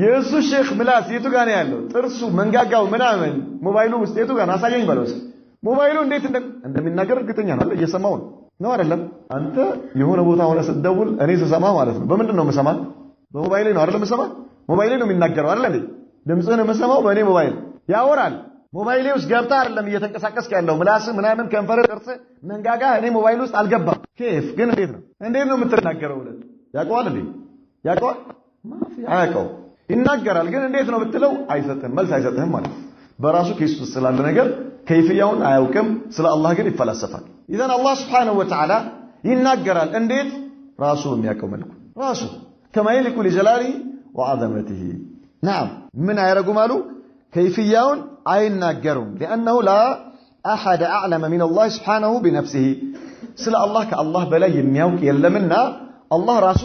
የሱ ሼክ ምላስ የቱ ጋር ነው ያለው ጥርሱ መንጋጋው ምናምን ሞባይሉ ውስጥ የቱ ጋር አሳየኝ በለውስ ሞባይሉ እንዴት እንደሚናገር እርግጠኛ ነው እየሰማው ነው አይደለም አንተ የሆነ ቦታ ሆነ ስትደውል እኔ ስሰማ ማለት ነው በምንድን ነው የምሰማ በሞባይሌ ነው አይደለም የምሰማ ሞባይሌ ነው የሚናገረው አይደል እንዴ ድምጽህን የምሰማው በእኔ ሞባይል ያወራል ሞባይሌ ውስጥ ገብታ አይደለም እየተንቀሳቀስክ ያለው ምላስ ምናምን ከንፈር ጥርስ መንጋጋ እኔ ሞባይል ውስጥ አልገባም كيف ግን እንዴት ነው የምትናገረው ያውቀዋል እንዴ ያውቀዋል ማፊ አያውቀው ይናገራል ግን እንዴት ነው ብትለው አይሰጥም መልስ አይሰጥህም ማለት በራሱ ኬስ ውስጥ ስላለ ነገር كيفياውን አያውቅም ስለ አላህ ግን ይፈላሰፋል اذا الله سبحانه وتعالى ይናገራል እንዴት ራሱ የሚያውቀው መልኩ ራሱ كما يليق لجلاله وعظمته نعم من አይረጉም አሉ كيفياውን አይናገሩም لانه لا احد اعلم من الله سبحانه بنفسه ስለ አላህ ከአላህ በላይ የሚያውቅ የለምና አላህ ራሱ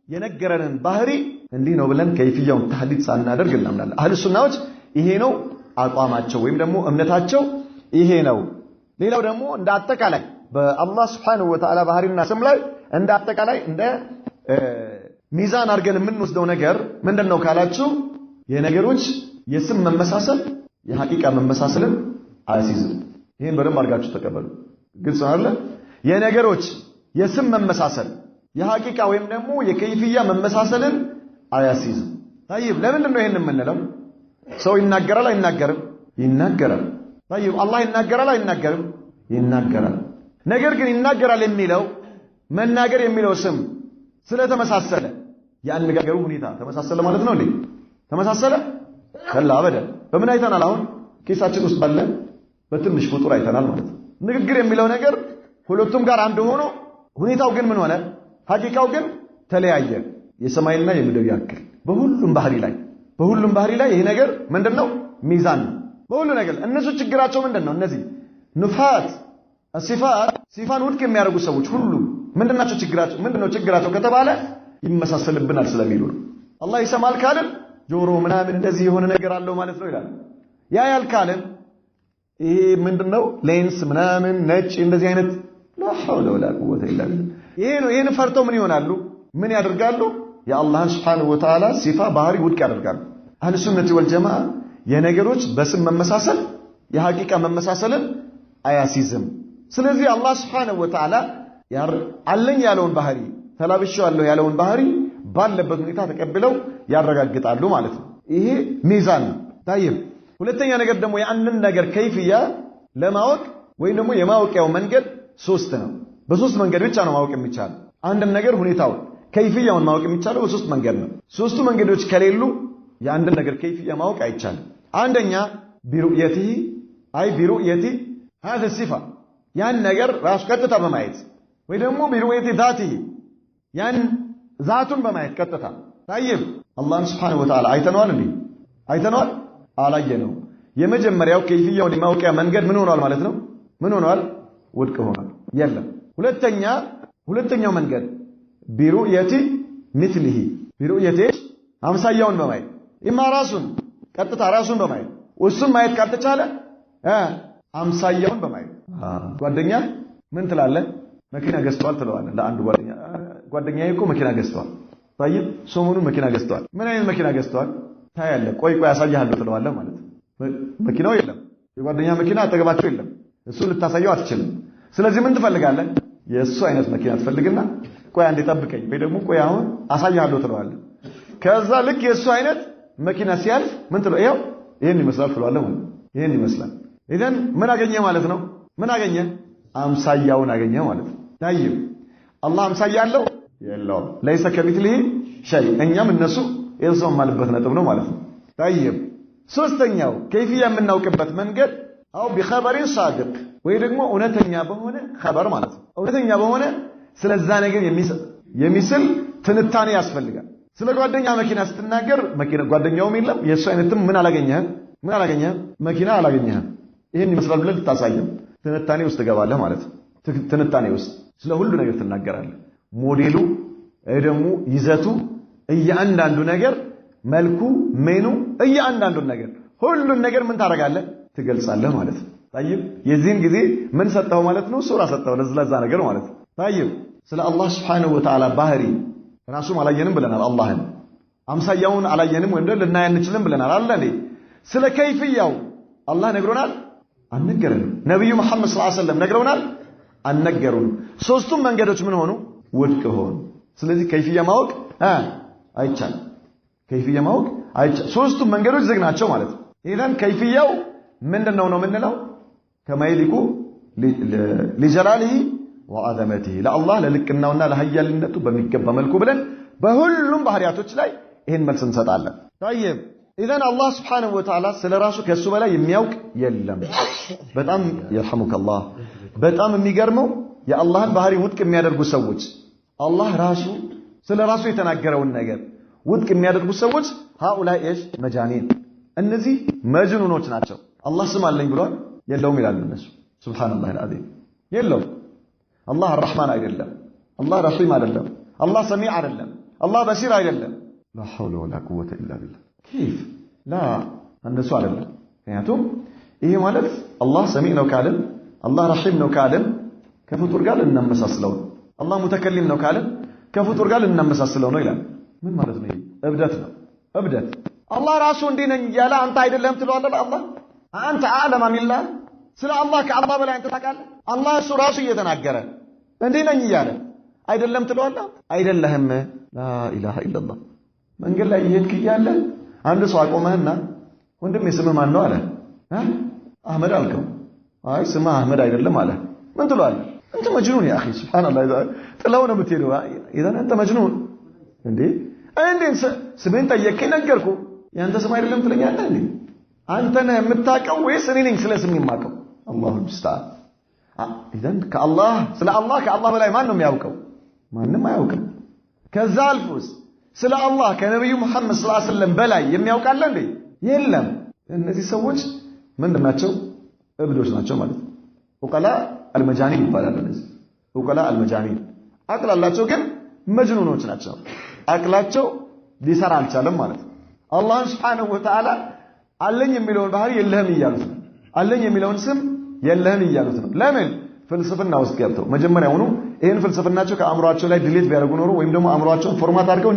የነገረንን ባህሪ እንዲህ ነው ብለን كيفياውን ተህዲድ ሳናደርግ እናምናለን አህሉ ሱናዎች ይሄ ነው አቋማቸው ወይም ደግሞ እምነታቸው ይሄ ነው። ሌላው ደግሞ እንደ አጠቃላይ በአላህ Subhanahu Wa Ta'ala ባህሪና ስም ላይ እንደ አጠቃላይ እንደ ሚዛን አድርገን የምንወስደው ነገር ምንድነው ካላችሁ የነገሮች የስም መመሳሰል የሐቂቃ መመሳሰልን አያሲዝም። ይሄን በደንብ አድርጋችሁ ተቀበሉ። ግልጽ አይደለ? የነገሮች የስም መመሳሰል የሐቂቃ ወይም ደግሞ የከይፍያ መመሳሰልን አያሲዝም። طيب ለምንድን ነው ይሄን የምንለው? ሰው ይናገራል አይናገርም? ይናገራል። طيب አላህ ይናገራል አይናገርም? ይናገራል። ነገር ግን ይናገራል የሚለው መናገር የሚለው ስም ስለተመሳሰለ ያነጋገሩ ሁኔታ ተመሳሰለ ማለት ነው እንዴ? ተመሳሰለ? ከላ አበደን። በምን አይተናል? አሁን ኪሳችን ውስጥ ባለ በትንሽ ፍጡር አይተናል ማለት ነው። ንግግር የሚለው ነገር ሁለቱም ጋር አንድ ሆኖ ሁኔታው ግን ምን ሆነ? ሐቂቃው ግን ተለያየ። የሰማይና የምድር ያክል በሁሉም ባህሪ ላይ ይሄ ነገር ምንድነው? ሚዛን ነው። በሁሉ ነገር እነሱ ችግራቸው ምንድነው? እነዚህ ኑፋት ሲፋን ውድቅ የሚያደርጉ ሰዎች ሁሉ ምንድናቸው ችግራቸው? ምንድነው ችግራቸው ከተባለ ይመሳሰልብናል ስለሚሉ ነው። አላህ ይሰማል ካልን ጆሮ ምናምን እንደዚህ የሆነ ነገር አለው ማለት ነው ይላል። ያ ያልካልን ይሄ ምንድነው? ሌንስ ምናምን ነጭ እንደዚህ አይነት لا حول ولا قوة إلا بالله ይሄን ፈርተው ምን ይሆናሉ? ምን ያደርጋሉ? የአላህን Subhanahu Wa Ta'ala ሲፋ ባህሪ ውድቅ ያደርጋሉ። አህለ ሱነቲ ወልጀማዓ የነገሮች በስም መመሳሰል የሐቂቃ መመሳሰልን አያሲዝም። ስለዚህ አላህ Subhanahu Wa Ta'ala አለኝ ያለውን ባህሪ ተላብሻለሁ ያለውን ባህሪ ባለበት ሁኔታ ተቀብለው ያረጋግጣሉ ማለት ነው። ይሄ ሚዛን ነው። طيب ሁለተኛ ነገር ደግሞ የአንድን ነገር ከይፍያ ለማወቅ ወይም ደግሞ የማወቂያው መንገድ ሶስት ነው። በሶስት መንገድ ብቻ ነው ማወቅ የሚቻለው። አንድን ነገር ሁኔታው ከይፍያውን ማወቅ የሚቻለው በሶስት መንገድ ነው። ሶስቱ መንገዶች ከሌሉ የአንድን ነገር ከይፍያ ማወቅ አይቻልም። አንደኛ ቢሩእየቲ هذا الصفة ያን ነገር ራሱ ቀጥታ በማየት ወይ ደግሞ ቢሩእየቲ ذاته ያን ዛቱን በማየት ቀጥታ طيب አላህን Subhanahu Wa Ta'ala አይተነዋል አላየነው። የመጀመሪያው ከይፍያውን የማወቂያ መንገድ ምን ሆኗል ማለት ነው? ምን ሆኗል? ውድቅ ሆኗል። የለም። ሁለተኛው መንገድ ቢሩእየቲ مثله ቢሩእየቲ አምሳያውን በማየት ኢማ ቀጥታ ራሱን በማየት እሱን ማየት ካልተቻለ አምሳያውን በማየት ጓደኛ ምን ትላለህ? መኪና ገዝቷል ትለዋለህ ለአንድ ጓደኛዬ እኮ መኪና ገዝቷል። طيب ሰሞኑን መኪና ገዝቷል። ምን አይነት መኪና ገዝቷል? ታያለህ። ቆይ ያሳያለሁ ትለዋለህ ማለት ነው። መኪናው የለም። የጓደኛ መኪና አጠገባቸው የለም። እሱን ልታሳየው አትችልም። ስለዚህ ምን ትፈልጋለህ? የእሱ አይነት መኪና ትፈልግና ቆይ አንዴ ጠብቀኝ ወይ ደግሞ ቆይ አሁን አሳያለሁ ትለዋለህ። ከዛ ልክ የእሱ አይነት መኪና ሲያልፍ ምን ትለው? ይሄን ይመስላል ትለዋለህ ማለት ነው። ይሄን ይመስላል። ኢዘን ምን አገኘ ማለት ነው? ምን አገኘ? አምሳያውን አገኘ ማለት ነው። طيب አላህ አምሳያ አለው የለውም? ليس كمثله شيء እኛም እነሱ የሰው ማለበት ነጥብ ነው ማለት ነው። طيب ሶስተኛው ከይፍያ የምናውቅበት መንገድ አው بخبر صادق ወይ ደግሞ እውነተኛ በሆነ خبر ማለት ነው። እውነተኛ በሆነ ስለዛ ነገር የሚስል ትንታኔ ያስፈልጋል። ስለ ጓደኛ መኪና ስትናገር መኪና ጓደኛውም የለም የሱ አይነትም ምን አላገኘህም? መኪና አላገኘህም። ይሄን ይመስላል ብለህ ልታሳየው ትንታኔ ውስጥ ትገባለህ ማለት ነው። ትንታኔ ውስጥ ስለ ሁሉ ነገር ትናገራለህ። ሞዴሉ ደግሞ ይዘቱ እያንዳንዱ ነገር መልኩ ሜኑ እያንዳንዱ ነገር ሁሉን ነገር ምን ታረጋለህ? ትገልጻለህ ማለት ነው። طيب የዚህን ጊዜ ምን ሰጠው ማለት ነው? ሱራ ሰጠው ለዛ ነገር ማለት ነው። طيب ስለ አላህ Subhanahu Wa Ta'ala ባህሪ ራሱም አላየንም ብለናል። አላህን አምሳያውን አላየንም ወይም ደግሞ ልናይ አንችልም ብለናል አይደል? ስለ ከይፍያው አላህ ነግሮናል? አልነገረንም። ነብዩ መሐመድ ሰለላሁ ዐለይሂ ወሰለም ነግሮናል? አልነገሩንም። ሶስቱም መንገዶች ምን ሆኑ? ውድቅ ሆኑ። ስለዚህ ከይፍያ ማወቅ አይቻልም። ሶስቱም መንገዶች ዝግ ናቸው ማለት ነው። ኢዘን ከይፍያው ምንድነው ነው የምንለው? ከማይሊቁ لجلاله وعظمته ለአላህ ለልቅናውና ለሀያልነቱ በሚገባ መልኩ ብለን በሁሉም ባህሪያቶች ላይ ይሄን መልስ እንሰጣለን። طيب ኢዘን አላህ Subhanahu Wa Ta'ala ስለራሱ ከሱ በላይ የሚያውቅ የለም። በጣም ይርሐሙከላህ። በጣም የሚገርመው የአላህን ባህሪ ውድቅ የሚያደርጉ ሰዎች አላህ ራሱ ስለራሱ የተናገረውን ነገር ውድቅ የሚያደርጉ ሰዎች هؤلاء ايش መጃኒን እነዚህ መጅኑኖች ናቸው። አላህ ስም አለኝ ብሏል የለውም ይላሉ እነሱ። ሱብሃንአላህ አልዓዚም የለውም። አላህ الرحمن አይደለም፣ አላህ ረሂም አይደለም፣ አላህ ሰሚዕ አይደለም፣ አላህ በሲር አይደለም። لا حول ولا قوة إلا بالله كيف لا እንደሱ አይደለም። ምክንያቱም ይሄ ማለት አላህ ሰሚዕ ነው ካልን አላህ ረሒም ነው ካልን ከፍጡር ጋር ልናመሳስለው ነው። አላህ ሙተከሊም ነው ካልን ከፍጡር ጋር ልናመሳስለው ነው ይላል። ምን ማለት ነው? እብደት ነው። እብደት አላህ ራሱ እንዲህ ነኝ እያለ አንተ አይደለም ትለዋለህ። አላህ አንተ አዕለመ ሚላህ ስለ አላህ ከአላህ በላይ አንተ ታውቃለህ? አላህ እሱ ራሱ እየተናገረ እንዲህ ነኝ እያለ አይደለም ትለዋለህ? አይደለህም። ላ ኢላሃ ኢላላህ። መንገድ ላይ እየሄድክ እያለ አንድ ሰው አቆመህና ወንድሜ ስምህ ማን ነው አለ። አህመድ አልከው። አይ ስምህ አህመድ አይደለም አለ። ምን ትለዋለህ? አንተ መጅኑን ያ አኺ ሱብሃንአላህ። ጥለው ነው የምትሄደው። ኢዘን አንተ መጅኑን እንዴ! እንዴት ስምህን ጠየቅከኝ ነገርኩ። ያንተ ስም አይደለም ትለኛለህ እንዴ? አንተ ነህ የምታውቀው ወይስ እኔ ነኝ ስለ ስም የማውቀው? አላሁ ሙስተዓን። ኢዘን ከአላህ ስለ አላህ ከአላህ በላይ ማን ነው የሚያውቀው? ማንም አያውቅም። ከዛ አልፎስ ስለ አላህ ከነብዩ መሐመድ ሰለላሁ ዐለይሂ ወሰለም በላይ የሚያውቃል እንዴ? የለም። እነዚህ ሰዎች ምንድናቸው? እብዶች ናቸው ማለት ነው። ዑቀላ አልመጃኒን ይባላል። እነዚህ ዑቀላ አልመጃኒን አቅል አላቸው ግን መጅኑኖች ናቸው። አቅላቸው ሊሰራ አልቻለም ማለት ነው። አላህን ሱብሓነሁ ወተዓላ አለኝ የሚለውን ባህሪ የለህም እያሉት ነው። አለኝ የሚለውን ስም የለህም እያሉት ነው። ለምን? ፍልስፍና ውስጥ ገብተው መጀመሪያውኑ ይሄን ፍልስፍናቸው ከአእምሮአቸው ላይ ድሌት ቢያደርጉ ኖሮ ወይም ደግሞ አእምሮአቸውን ፎርማት አድርገው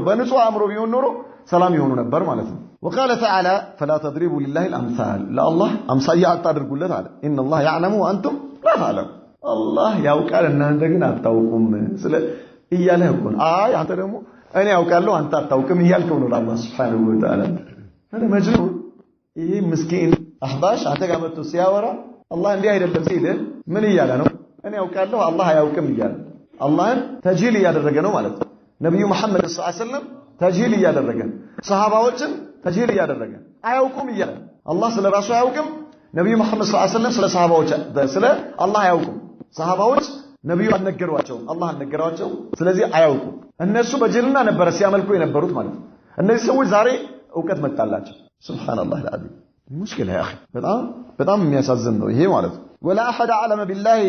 በንጹህ አእምሮ ቢሆን ኖሮ ሰላም ይሆኑ ነበር ማለት ነው። وقال تعالى فلا تضربوا لله الامثال ለአላህ አምሳያ አታድርጉለት አለ። ان الله يعلم وانتم لا تعلمون አላህ ያውቃል እናንተ ግን አታውቁም ስለ እያለህ እኮ ነው። አይ አንተ ደግሞ እኔ ያውቃለሁ አንተ አታውቅም እያልከው ነው ለአላህ Subhanahu Wa Ta'ala። هذا مجنون። ይሄ ምስኪን አህባሽ አንተ ጋር መጥቶ ሲያወራ አላህ እንዲህ አይደለም ሲል ምን እያለ ነው? እኔ ያውቃለሁ አላህ አያውቅም እያለ አላህን ተጅሂል እያደረገ ነው ማለት ነው። ነብዩ መሐመድ ሰለላሁ ዐለይሂ ወሰለም ተጅሂል እያደረገ ሰሃባዎችን ተጅሂል እያደረገ አያውቁም እያለ አላህ ስለ ራሱ አያውቅም። ነብዩ መሐመድ ሰለላሁ ዐለይሂ ወሰለም ስለ ሰሃባዎች ስለ አላህ አያውቁም። ሰሃባዎች ነብዩ አልነገሯቸውም፣ አላህ አልነገሯቸው። ስለዚህ አያውቁም። እነሱ በጅልና ነበር ሲያመልኩ የነበሩት ማለት ነው። እነዚህ ሰዎች ዛሬ ዕውቀት መጣላቸው። ሱብሃንአላህ አልዓዚም። ሙሽኪል ያ አኺ በጣም የሚያሳዝን ነው ይሄ ማለት ነው። ወላ አሐድ አዕለመ ቢላሂ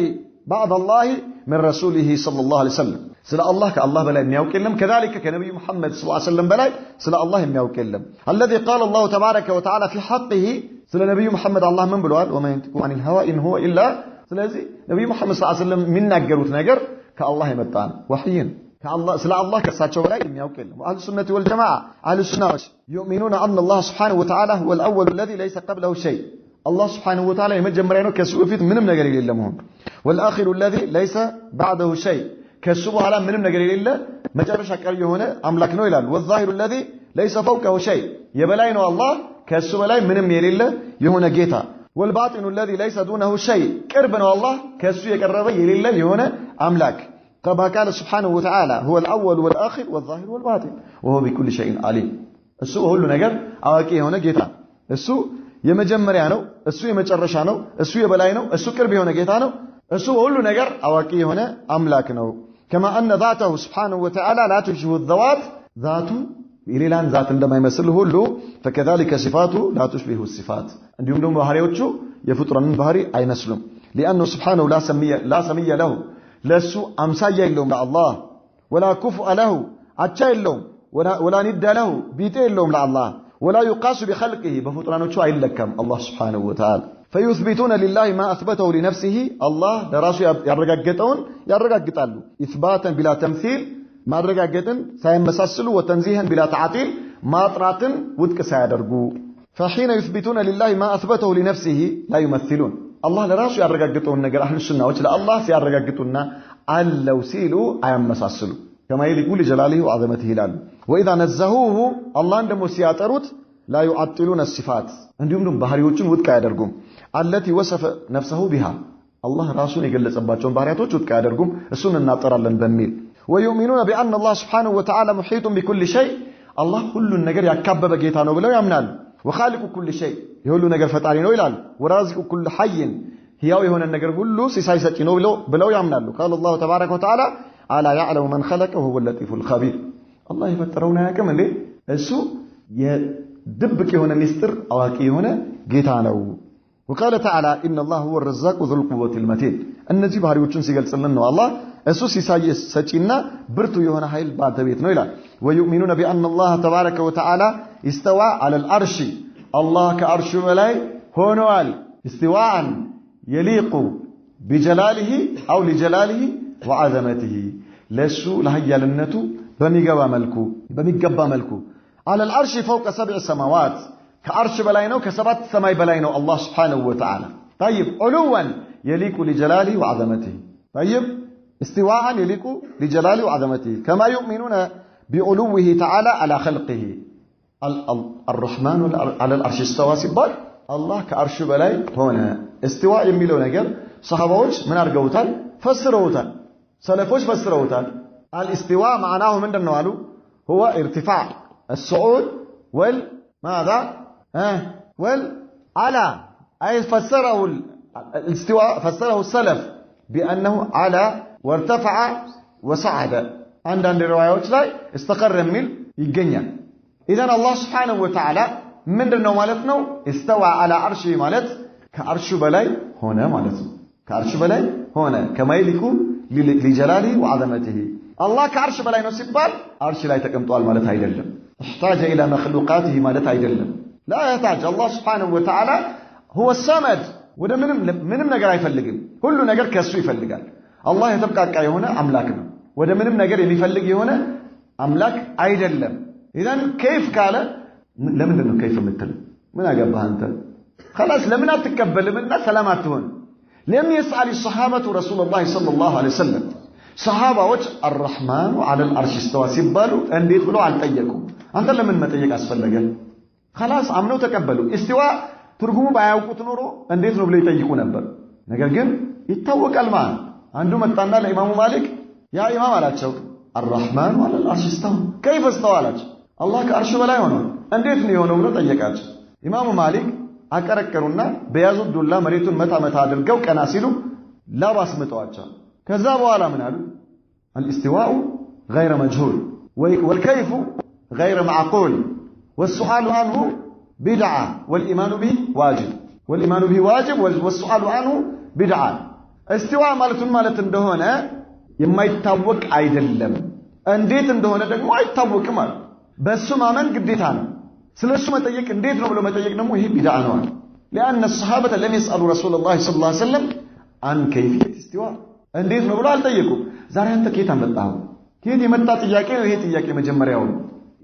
ባዕደ አላህ ምን ረሱሊሂ ሰለላሁ ዐለይሂ ወሰለም ስለ አላህ ከአላህ በላይ የሚያውቅ የለም። ከዛሊከ ከነብዩ መሐመድ ሰለላሁ ዐለይሂ ወሰለም በላይ ስለ አላህ የሚያውቅ የለም። الذي قال الله تبارك وتعالى في حقه ስለ ነብዩ መሐመድ አላህ ምን ብለዋል? وما ينطق عن الهوى إن هو إلا ስለዚህ ነብዩ መሐመድ ሰለላሁ ዐለይሂ ወሰለም የሚናገሩት ነገር ከአላህ የመጣ ነው። ወህይን ከአላህ ስለ አላህ ከሳቸው በላይ የሚያውቅ የለም። አህሉ ሱነቲ ወል ጀማዓ አህሉ ሱናዎች يؤمنون أن الله سبحانه وتعالى هو الأول الذي ليس قبله شيء الله سبحانه وتعالى የመጀመሪያ ነው ከሱ በፊት ምንም ነገር የሌለ መሆን والآخر الذي ليس بعده شيء ከሱ በኋላ ምንም ነገር የሌለ መጨረሻ ቀሪ የሆነ አምላክ ነው ይላል። والظاهر الذي ليس فوقه شيء የበላይ ነው አላህ ከሱ በላይ ምንም የሌለ የሆነ ጌታ والباطن الذي ليس دونه شيء ቅርብ ነው አላህ ከሱ የቀረበ የሌለ የሆነ አምላክ كما قال سبحانه وتعالى هو الأول والآخر والظاهر والباطن وهو بكل شيء عليم እሱ ሁሉ ነገር አዋቂ የሆነ ጌታ እሱ የመጀመሪያ ነው እሱ የመጨረሻ ነው እሱ የበላይ ነው እሱ ቅርብ የሆነ ጌታ ነው እሱ ሁሉ ነገር አዋቂ የሆነ አምላክ ነው። كما أن ذاته سبحانه وتعالى لا تشبه الذوات ذاته የሌላን ዛት እንደማይመስል ሁሉ فكذلك صفاته لا تشبه الصفات እንዲሁም ደግሞ ባህሪዎቹ የፍጡራንን ባህሪ አይመስሉም። لأنه سبحانه لا سمي له ለሱ አምሳያ የለውም ለአላህ ولا كفء له አቻ የለውም ولا ند له ቢጤ የለውም ለአላህ ولا يقاس بخلقه በፍጡራኖቹ አይለካም አላህ سبحانه وتعالى فيثبتون لله ما أثبته لنفسه الله ለራሱ ያረጋገጠውን ያረጋግጣሉ إثباتا بلا تمثيل ማረጋገጥን ሳይመሳሰሉ وتنزيها بلا تعطيل ማጥራትን ውድቅ ሳያደርጉ فحين يثبتون لله ما أثبته لنفسه لا يمثلون الله ለራሱ ያረጋገጠውን ነገር አህሉ ሱናዎች ለአላህ ሲያረጋግጡና አለው ሲሉ አያመሳስሉ كما يليق لجلاله وعظمته ይላሉ። وإذا نزهوه الله ደግሞ ሲያጠሩት لا يعطلون الصفات እንዲሁም ደግሞ ባህሪዎችን ውድቅ አያደርጉም التي وصف نفسه بها الله ራሱን የገለጸባቸውን ባህሪያቶች ውድቅ አያደርጉም እሱን እናጠራለን በሚል ويؤمنون بأن الله سبحانه وتعالى محيط بكل شيء الله ሁሉን ነገር ያካበበ ጌታ ነው ብለው ያምናሉ። وخالق كل شيء የሁሉ ነገር ፈጣሪ ነው ይላሉ። ورازق كل حي ሕያው የሆነ ነገር ሁሉ ሲሳይ ሰጪ ነው ብለው ያምናሉ። قال الله تبارك وتعالى ألا يعلم من خلق وهو اللطيف الخبير الله የፈጠረውን አያውቅም እንዴ እሱ የድብቅ የሆነ ሚስጥር አዋቂ የሆነ ጌታ ነው። وقال تعالى إن الله هو الرزاق ذو القوة المتين እነዚህ ባህሪዎችን ሲገልጽልን ነው አላህ እሱ ሲሳይ ሰጪና ብርቱ የሆነ ኃይል ባለቤት ነው ይላል። ويؤمنون بأن الله تبارك وتعالى استوى على العرش الله كعرش بلاي هونوال استواء يليق بجلاله أو لجلاله وعظمته لسو لهيالنتو بميقبا ملكو على العرش فوق 7 سماوات كعرش بلاينو كسبات سماي بلاينو الله سبحانه وتعالى طيب علوا يليق لجلاله وعظمته طيب استواء يليق لجلاله وعظمته كما يؤمنون بعلوه تعالى على خلقه الرحمن على العرش استوى سبال الله كعرش بلاي هنا استواء يميلو نجر صحابوش من أرجوتان فسروتان سلفوش فسروتان الاستواء معناه من النوالو هو ارتفاع الصعود ماذا والعلى أي فسره الاستواء فسره السلف بأنه على وارتفع وصعد عندنا الروايات لا استقر من الجنة إذن الله سبحانه وتعالى من النوالتنا استوى على عرشه مالت كعرش بلاي هنا مالته كعرش بلاي هنا كما يليق لجلاله وعظمته الله كعرش بلاي نسبال عرش لا يتقمطوا مالت هيدلم احتاج إلى مخلوقاته مالت هيدلم لا يحتاج الله سبحانه وتعالى هو الصمد وده منم ነገር አይፈልግም ሁሉ ነገር ከሱ ይፈልጋል الله የተብቃቃ የሆነ አምላክ ነው ወደ ምንም ነገር የሚፈልግ የሆነ አምላክ አይደለም إذن كيف قال لمن انه كيف مثل من اجابها انت خلاص لمن اتقبل منا سلامات هون لم يسأل الصحابة رسول الله صلى الله عليه وسلم صحابة وجه الرحمن على العرش استوى سيبالو انديت بلو على انت لمن ما تيجي اسفلك خلاص عملوا تقبلوا استواء ترجموا باياوقوت نورو انديت ነው ብለው ይጠይቁ ነበር ነገር ግን ይታወቃል ማለት አንዱ መጣና ለኢማሙ ማሊክ ያ ኢማም አላቸው الرحمن على العرش استوى كيف استوى አላቸው الله كعرش በላይ ሆኗል እንዴት ነው የሆነው ብሎ ጠየቃቸው ኢማሙ ማሊክ አቀረቀሩና በያዙት ዱላ መሬቱን መታ አድርገው ቀና ሲሉ ላባስ መጣዋቸው ከዛ በኋላ ምን አሉ الاستواء غير مجهول والكيف غير معقول والسؤال عنه بدعة والإيمان به واجب والسؤال عنه بدعة استواء ማለት እንደሆነ የማይታወቅ አይደለም እንዴት እንደሆነ ደግሞ አይታወቅም ማለት በሱ ማመን ግዴታ ነው ስለሱ መጠየቅ እንዴት ነው ብሎ መጠየቅ ደግሞ ይሄ ቢድዓ ነው لأن الصحابة لم يسألوا رسول الله صلى الله عليه وسلم عن كيفية الاستواء እንዴት ነው ብሎ አልጠየቁም ዛሬ አንተ ከየት አመጣው ከየት የመጣ ጥያቄ ነው ይሄ ጥያቄ መጀመሪያው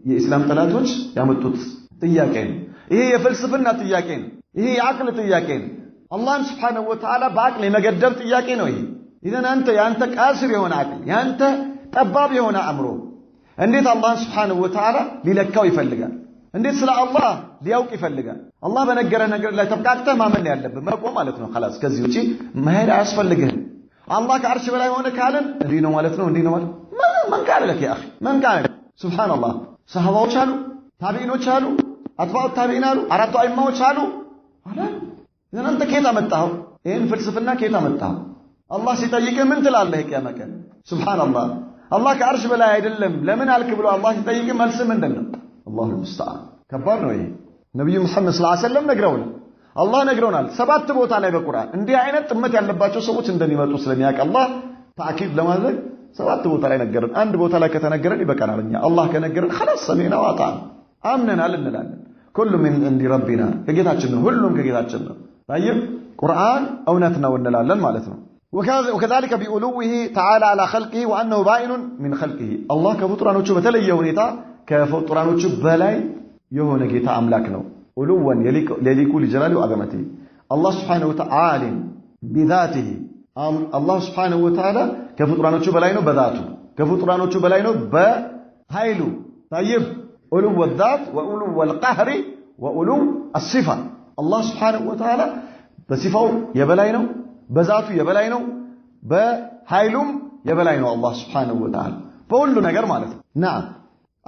የኢስላም ጠላቶች ያመጡት ጥያቄ ነው ይሄ የፍልስፍና ጥያቄ ነው ይሄ የአቅል ጥያቄ ነው አላህ Subhanahu Wa Ta'ala በአቅል የመገደብ ጥያቄ ነው ይሄ إذن أنت قاسر يهون عقل أنت طباب يهون أمره እንዴት አላህ Subhanahu Wa Ta'ala ሊለካው ይፈልጋል እንዴት ስለ አላህ ሊያውቅ ይፈልጋል አላህ በነገረ ነገር ላይ ተብቃቅተህ ማመን ያለብህ መቆም ማለት ነው خلاص ከዚህ ውጪ መሄድ አያስፈልግህም አላህ ከአርሽ በላይ ሆነ ካለን እንዲህ ነው ማለት ነው እንዲህ ነው ማለት ማን قال لك يا اخي ማን قال سبحان الله ሰሃባዎች አሉ ታቢዒኖች አሉ አጥባኡ ታቢዒን አሉ አራቱ አይማዎች አሉ አይደል إذن أنت ከየት አመጣኸው ይሄን ፍልስፍና ከየት አመጣኸው الله ሲጠይቅህ ምን ትላለህ ቂያማ ቀን ሱብሃንአላህ الله كعرش بلا አይደለም ለምን አልክ ብሎ الله ሲጠይቅህ መልስ ምንድነው الله المستعان ከባድ ነው ይሄ ነብዩ መሐመድ ሰለላሁ ዐለይሂ ወሰለም ነግረውናል الله ነግረውናል ሰባት ቦታ ላይ በቁርአን እንዲህ አይነት ጥመት ያለባቸው ሰዎች እንደሚመጡ ስለሚያውቅ الله ታኪድ ለማድረግ ሰባት ቦታ ላይ ነገረን አንድ ቦታ ላይ ከተነገረን ይበቃናል እኛ الله ከነገረን خلاص ሰሚና ዋጣን አምነናል እንላለን كل من عند ربنا ከጌታችን ነው ሁሉም ከጌታችን ነው طيب ቁርአን እውነት ነው እንላለን ማለት ነው وكذلك بألوه تعالى على خلقه وأنه بائن من خلقه الله كفطرانوቹ በተለየ ሁኔታ ከፈطرانوቹ በላይ የሆነ ጌታ አምላክ ነው علوا يليق لجلاله وعظمته الله سبحانه وتعالى بذاته الله سبحانه وتعالى ከፈطرانوቹ በላይ ነው በذاته ከፈطرانوቹ በላይ ነው በኃይሉ طيب علو الذات وعلو القهر وعلو الصفة الله سبحانه وتعالى በሲፋው የበላይ ነው በዛቱ የበላይ ነው በኃይሉም የበላይ ነው الله سبحانه وتعالى በሁሉ ነገር ማለት ነው نعم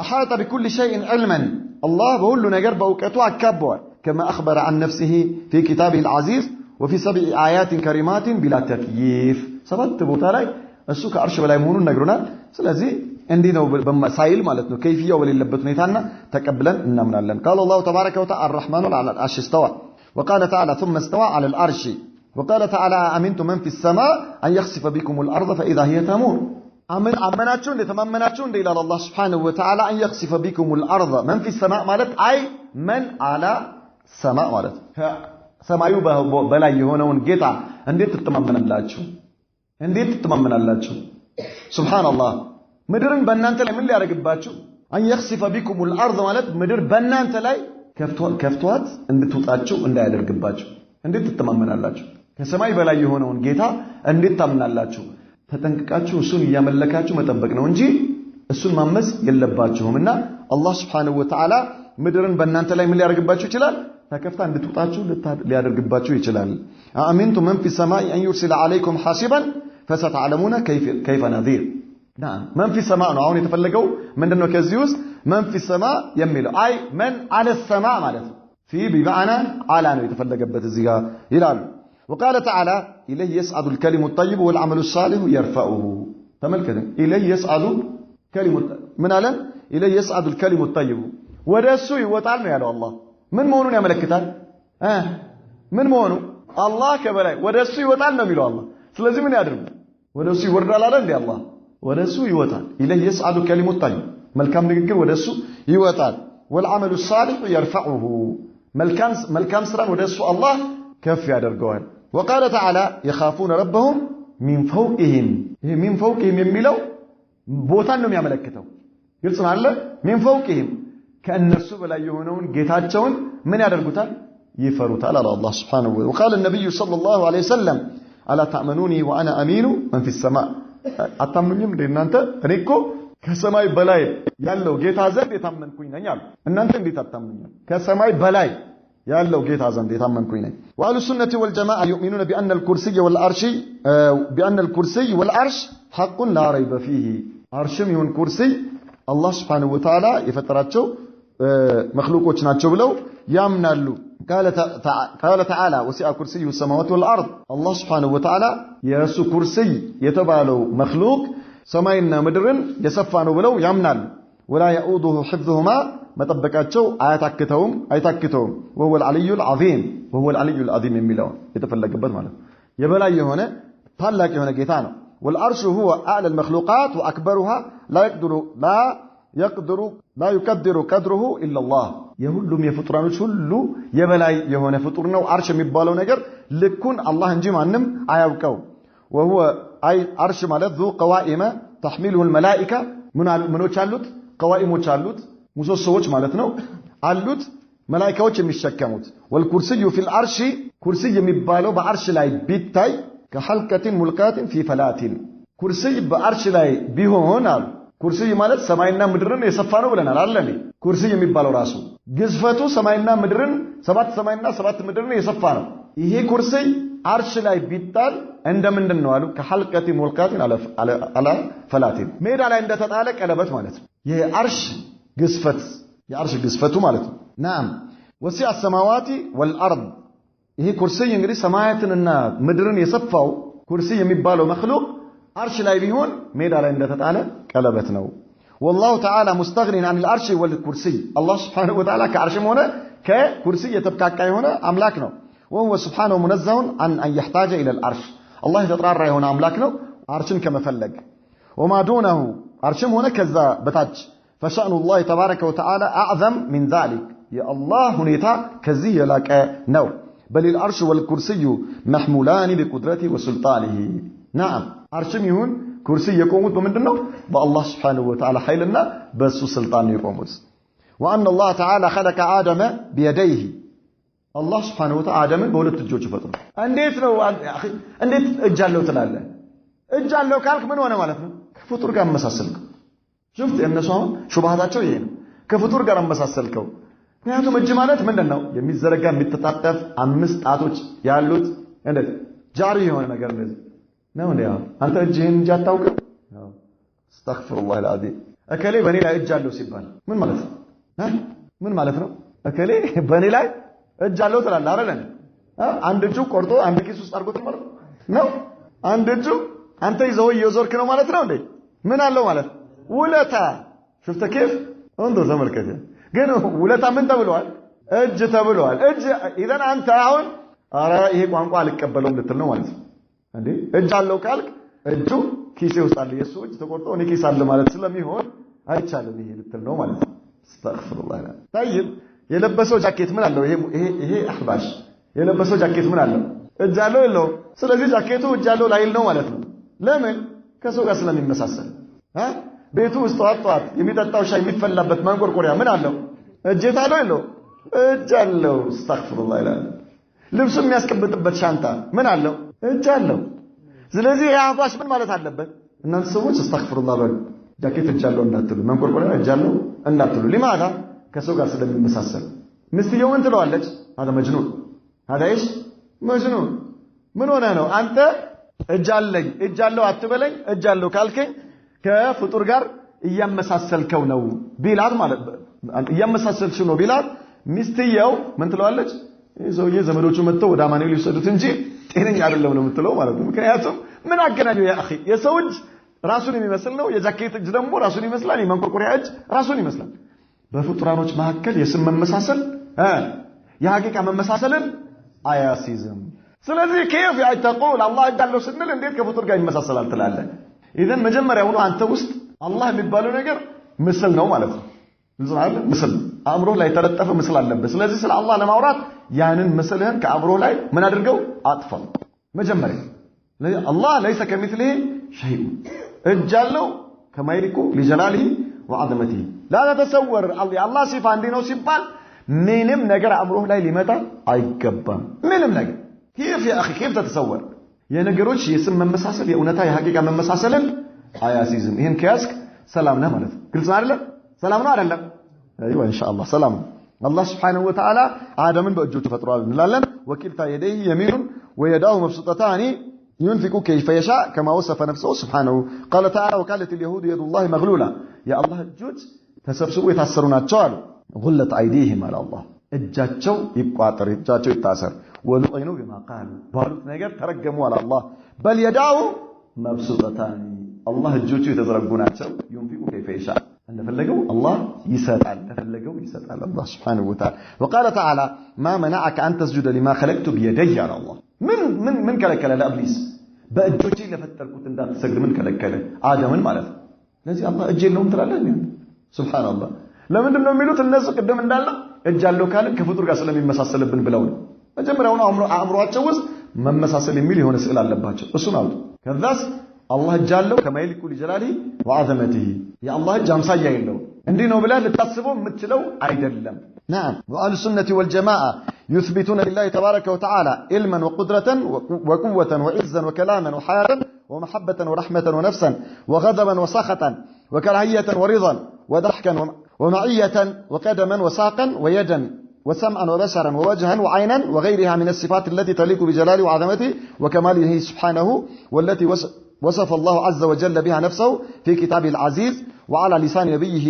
احاط بكل شيء علما الله በሁሉ ነገር በእውቀቱ አካቧል كما اخبر عن نفسه في كتابه العزيز وفي 7 آيات كريمات بلا تكييف ሰባት ቦታ ላይ እሱ ከአርሽ በላይ መሆኑን ነግሮናል ስለዚህ እንዲህ ነው በመሳይል ማለት ነው ከይፍያው በሌለበት ሁኔታና ተቀብለን እናምናለን قال الله تبارك وتعالى الرحمن على العرش استوى وقال تعالى ثم استوى على العرش وقال تعالى أمنتم من في السماء أن يخسف بكم الأرض فإذا هي تمور أمناتون لتمناتون إلى الله سبحانه وتعالى أن يخسف بكم الأرض من في السماء مالت أي من على ሰማዕ ማለት ሰማዩ በላይ የሆነውን ጌታ እንዴት ትተማመናላችሁ? እንዴት ትተማመናላችሁ? ሱብሃንአላህ ምድርን በእናንተ ላይ ምን ሊያደርግባችሁ? አን የኽሲፈ ቢኩሙል አርድ ማለት ምድር በእናንተ ላይ ከፍቷት እንድትውጣችሁ እንዳያደርግባችሁ እንዴት ትተማመናላችሁ? ከሰማይ በላይ የሆነውን ጌታ እንዴት ታምናላችሁ? ተጠንቅቃችሁ እሱን እያመለካችሁ መጠበቅ ነው እንጂ እሱን ማመጽ የለባችሁምና አላህ Subhanahu Wa Ta'ala ምድርን በእናንተ ላይ ምን ሊያደርግባችሁ ይችላል? ተከፍታ እንድትውጣችሁ ሊያደርግባችሁ ይችላል። አአሚንቱ መን ፊ ሰማይ አን ዩርሲለ ዐለይኩም ሐሲባን ፈሰተዕለሙነ ከይፈ ነዚር። ናም መን ፊ ሰማይ ነው አሁን የተፈለገው ምንድነው? ከዚህ ውስጥ መን ፊ ሰማይ የሚለው አይ መን አለ ሰማይ ማለት ነው። ፊ ቢማዕና አላ ነው የተፈለገበት እዚህ ጋር ይላሉ። وقال تعالى إليه يسعد الكلم الطيب والعمل الصالح يرفعه. تملكت إليه يسعد كلمة من علم إليه يسعد الكلم الطيب ودسو يوطال ነው ያለው አላህ ምን መሆኑን ያመለክታል? ምን መሆኑ አላህ ከበላይ ወደሱ ይወጣል ነው የሚለው አላህ። ስለዚህ ምን ያድርጉ? ወደሱ ይወርዳል አይደል እንዴ? አላህ ወደሱ ይወጣል። إليه يسعد الكلم الطيب መልካም ንግግር ወደሱ ይወጣል። والعمل الصالح يرفعه መልካም ስራን ወደሱ አላህ ከፍ ያደርገዋል። وقال تعالى يخافون ربهم من فوقهم ይሄ من فوقهم የሚለው ቦታን ነው የሚያመለክተው። ግልጽ ነው አይደል? من فوقهم ከእነሱ በላይ የሆነውን ጌታቸውን ምን ያደርጉታል? ይፈሩታል አለ አላህ Subhanahu Wa Ta'ala. وقال النبي صلى الله عليه وسلم الا تأمنوني وانا امين من في السماء. አታምኑኝም እንዴ እናንተ? እኔ እኮ ከሰማይ በላይ ያለው ጌታ ዘንድ የታመንኩኝ ነኝ አሉ። እናንተ እንዴት አታምኑኝም? ከሰማይ በላይ ያለው ጌታ ዘንድ የታመንኩኝ ነኝ። وأهل السنة والجماعة يؤمنون بأن الكرسي والعرش حق لا ريب فيه. عرشም ይሁን ኩርሲ አላህ Subhanahu Wa Ta'ala የፈጠራቸው መخلوቆች ናቸው ብለው ያምናሉ። قال تعالى وسع كرسيه السماوات والأرض. አላህ Subhanahu Wa Ta'ala የሱ ኩርሲ የተባለው መخلوቅ ሰማይና ምድርን የሰፋ ነው ብለው ያምናሉ። ولا يؤوده حفظهما መጠበቃቸው አይታክተውም وهو العلي العظيم وهو العلي العظيم የሚለው የተፈለገበት ማለት የበላይ የሆነ ታላቅ የሆነ ጌታ ነው። والعرش هو اعلى المخلوقات واكبرها لا يقدر قدره الا الله. የሁሉም የፍጡራኖች ሁሉ የበላይ የሆነ ፍጡር ነው አርሽ የሚባለው ነገር ልኩን አላህ እንጂ ማንም አያውቀው። وهو اي عرش ማለት ذو قوائم تحمله الملائكه ምኖች አሉት قوائمዎች አሉት ሙሶሶች ማለት ነው አሉት መላእክቶች የሚሸከሙት። والكرسي في العرش ኩርሲ የሚባለው በአርሽ ላይ ቢታይ كحلقة ملقاة في فلات. ኩርሲ በአርሽ ላይ ቢሆን አሉ ኩርሲ ማለት ሰማይና ምድርን የሰፋ ነው ብለናል አይደል? ኩርሲ የሚባለው ራሱ ግዝፈቱ ሰማይና ምድርን ሰባት ሰማይና ሰባት ምድርን የሰፋ ነው። ይሄ ኩርሲ አርሽ ላይ ቢጣል እንደምንድን ነው አሉ? كحلقة ملقاة على فلات ሜዳ ላይ እንደተጣለ ቀለበት ማለት ነው። የአርሽ ግዝፈቱ ማለት ነው። ናም وسع السماوات والارض. ይሄ ኩርሲ እንግዲህ ሰማያትንና ምድርን የሰፋው ኩርሲ የሚባለው መخلوق አርሽ ላይ ቢሆን ሜዳ ላይ እንደተጣለ ቀለበት ነው። والله تعالى مستغني عن العرش والكرسي. الله سبحانه وتعالى ከአርሽም ሆነ ከኩርሲ የተብቃቃ የሆነ አምላክ ነው። وهو سبحانه منزه عن ان يحتاج الى العرش. الله የተጣራ የሆነ አምላክ ነው አርሽን ከመፈለግ። وما دونه አርሽም ሆነ ከዛ በታች فشأن الله تبارك وتعالى أعظم من ذلك. يا الله هنيتا كزي يلاك نو بل العرش والكرسي محمولان بقدرته وسلطانه. نعم عرشم يهون كرسي يقومت بمندنو بالله سبحانه وتعالى حيلنا بس سلطان يقومت. وأن الله تعالى خلق آدم بيديه. الله سبحانه وتعالى آدم بولت الجوج فترة انديت نو أخي انديت اجالو تلاله اجالو كالك من وانا مالتنا فطور كان مساسلك شفت الناس አሁን ሹባሃታቸው ይሄ ነው ከፍጡር ጋር መሳሰልከው። ምክንያቱም እጅ ማለት ምንድነው? የሚዘረጋ የሚተጣጠፍ አምስት ጣቶች ያሉት እንዴ ጃሪ የሆነ ነገር ነው እንዴ? አንተ እጅህን እንጂ አታውቅም? አስተግፍሩላህ العظيم። እከሌ በኔ ላይ እጅ አለው ሲባል ምን ማለት ነው? ምን ማለት ነው? እከሌ በኔ ላይ እጅ አለው ትላለህ አይደል? አንድ እጁ ቆርጦ አንድ ኪስ ውስጥ አድርጎት ማለት ነው። አንድ እጁ አንተ ይዘው እየዞርክ ነው ማለት ነው እንዴ? ምን አለው ማለት ውለታ شفت كيف انظر ተመልከተ። ግን ውለታ ምን ተብሏል? እጅ ተብሏል። እጅ ኢዘን አንተ አሁን አረ ይሄ ቋንቋ አልቀበለውም ልትል ነው ማለት ነው እንዴ? እጅ አለው ካልክ እጁ ኪሴ ውስጥ አለ የሱ እጅ ተቆርጦ እኔ ኪስ አለ ማለት ስለሚሆን አይቻልም ይሄ ልትል ነው ማለት ነው። አስተግፍሩላህ። طيب የለበሰው ጃኬት ምን አለው? ይሄ አህባሽ የለበሰው ጃኬት ምን አለው? እጅ አለው የለውም? ስለዚህ ጃኬቱ እጅ አለው ላይል ነው ማለት ነው። ለምን? ከሰው ጋር ስለሚመሳሰል። ቤቱ ውስጥ ጠዋት የሚጠጣው ሻይ የሚፈላበት ማንቆርቆሪያ ምን አለው? እጀታ አለው የለውም? እጅ አለው። አስተግፍሩላህ ይላል። ልብሱ የሚያስቀምጥበት ሻንጣ ምን አለው? እጅ አለው። ስለዚህ ያ አህባሽ ምን ማለት አለበት? እናንተ ሰዎች አስተግፍሩላህ በሉ። ጃኬት እጅ አለው እንዳትሉ፣ መንቆርቆሪያ እጅ አለው እንዳትሉ። ሊማዳ ከሰው ጋር ስለሚመሳሰል። ሚስትየው ምን ትለዋለች? هذا مجنون هذا ايش مجنون ምን ሆነ ነው አንተ እጅ አለኝ እጅ አለው አትበለኝ፣ እጅ አለው ካልከኝ ከፍጡር ጋር እያመሳሰልከው ነው ቢላት ማለት እያመሳሰልሽ ነው ቢላት፣ ሚስትየው ምን ትለዋለች? ሰውዬ ዘመዶቹ መጥተው ወደ አማኑኤል ይወሰዱት እንጂ ጤነኛ አይደለም ነው የምትለው ማለት ነው። ምክንያቱም ምን አገናኘው? ያ اخي የሰው እጅ ራሱን የሚመስል ነው፣ የጃኬት እጅ ደግሞ ራሱን ይመስላል፣ የመንቆርቆሪያ እጅ ራሱን ይመስላል። በፍጡራኖች መካከል የስም መመሳሰል የሐቂቃ መመሳሰልን አያሲዝም። ስለዚህ كيف يقول الله እጃለው ስንል እንዴት ከፍጡር ጋር ይመሳሰላል ትላለህ? ኢዘን መጀመሪያውኑ አንተ ውስጥ አላህ የሚባለው ነገር ምስል ነው ማለት ነው። ምስል አእምሮ ላይ ተለጠፈ ምስል አለበት። ስለዚህ ስለ አላህ ለማውራት ያንን ምስልህን ከአእምሮ ላይ ምን አድርገው አጥፋው። መጀመሪያ አላህ ليس كمثله شيء እጅ አለው كما يليق لجلاله وعظمته لا تتصور الله صفه እንዲህ ነው ሲባል ምንም ነገር አእምሮህ ላይ ሊመጣ አይገባም። ምንም ነገር كيف يا اخي كيف تتصور የነገሮች የስም መመሳሰል የእውነታ የሐቂቃ መመሳሰልን አያሲዝም። ይሄን ከያዝክ ሰላም ነህ ማለት ነው። ግልጽ አይደለም? ሰላም ነው አይደለም? አይዋ ኢንሻአላህ ሰላም ነው። አላህ Subhanahu Wa Ta'ala አደምን በእጆቹ ፈጥሯል እንላለን። ወኪልታ የደይ የሚኑን ወየዳው መብሱጠታኒ ينفق كيف يشاء كما وصف نفسه سبحانه قال تعالى وكالت اليهود يد الله مغلولة يا الله እጆች ተሰብስበው የታሰሩ ናቸው አሉ። غلت ايديهم على الله እጃቸው ይቋጠር እጃቸው ይታሰር ወሉቀይኑ بما قالوا ባሉት ነገር ተረገሙ على الله بل يداه مبسوطتان الله እጆቹ የተዘረጉ ናቸው። ينفق كيف يشاء እንደፈለገው الله ይሰጣል እንደፈለገው ይሰጣል الله سبحانه وتعالى وقال تعالى ما منعك أن تسجد لما خلقت بيدي على الله من كلكله ለኢብሊስ በእጆቼ ለፈጠርኩት እንዳትሰግድ ምን ከለከለ? አደምን ማለት ነው። ስለዚህ አላህ እጅ የለውም ትላለህ? ሱብሃንአላህ። ለምንድን ነው የሚሉት እነሱ? ቅድም እንዳለ እጅ አለው ካልን ከፍጡር ጋር ስለሚመሳሰልብን ብለው ነው። መጀመሪያውኑ አእምሮአቸው ውስጥ መመሳሰል የሚል የሆነ ስዕል አለባቸው። እሱን አውጡ። ከዛስ አላህ እጅ አለው كما يليق لجلاله وعظمته የአላህ እጅ አምሳያ የለውም እንዲህ ነው ብለህ ልታስበው የምትችለው አይደለም። نعم وأهل السنة والجماعة يثبتون لله تبارك وتعالى علما وقدرة وقوة وعزا وكلاما وحياة ومحبة ورحمة ونفسا وغضبا وسخطا وكراهية ورضا وضحكا ومعية وقدما وساقا ويدا وسمعا وبشرا ووجها وعينا وغيرها من الصفات التي تليق بجلاله وعظمته وكماله سبحانه والتي وصف الله عز وجل بها نفسه في كتابه العزيز وعلى لسان نبيه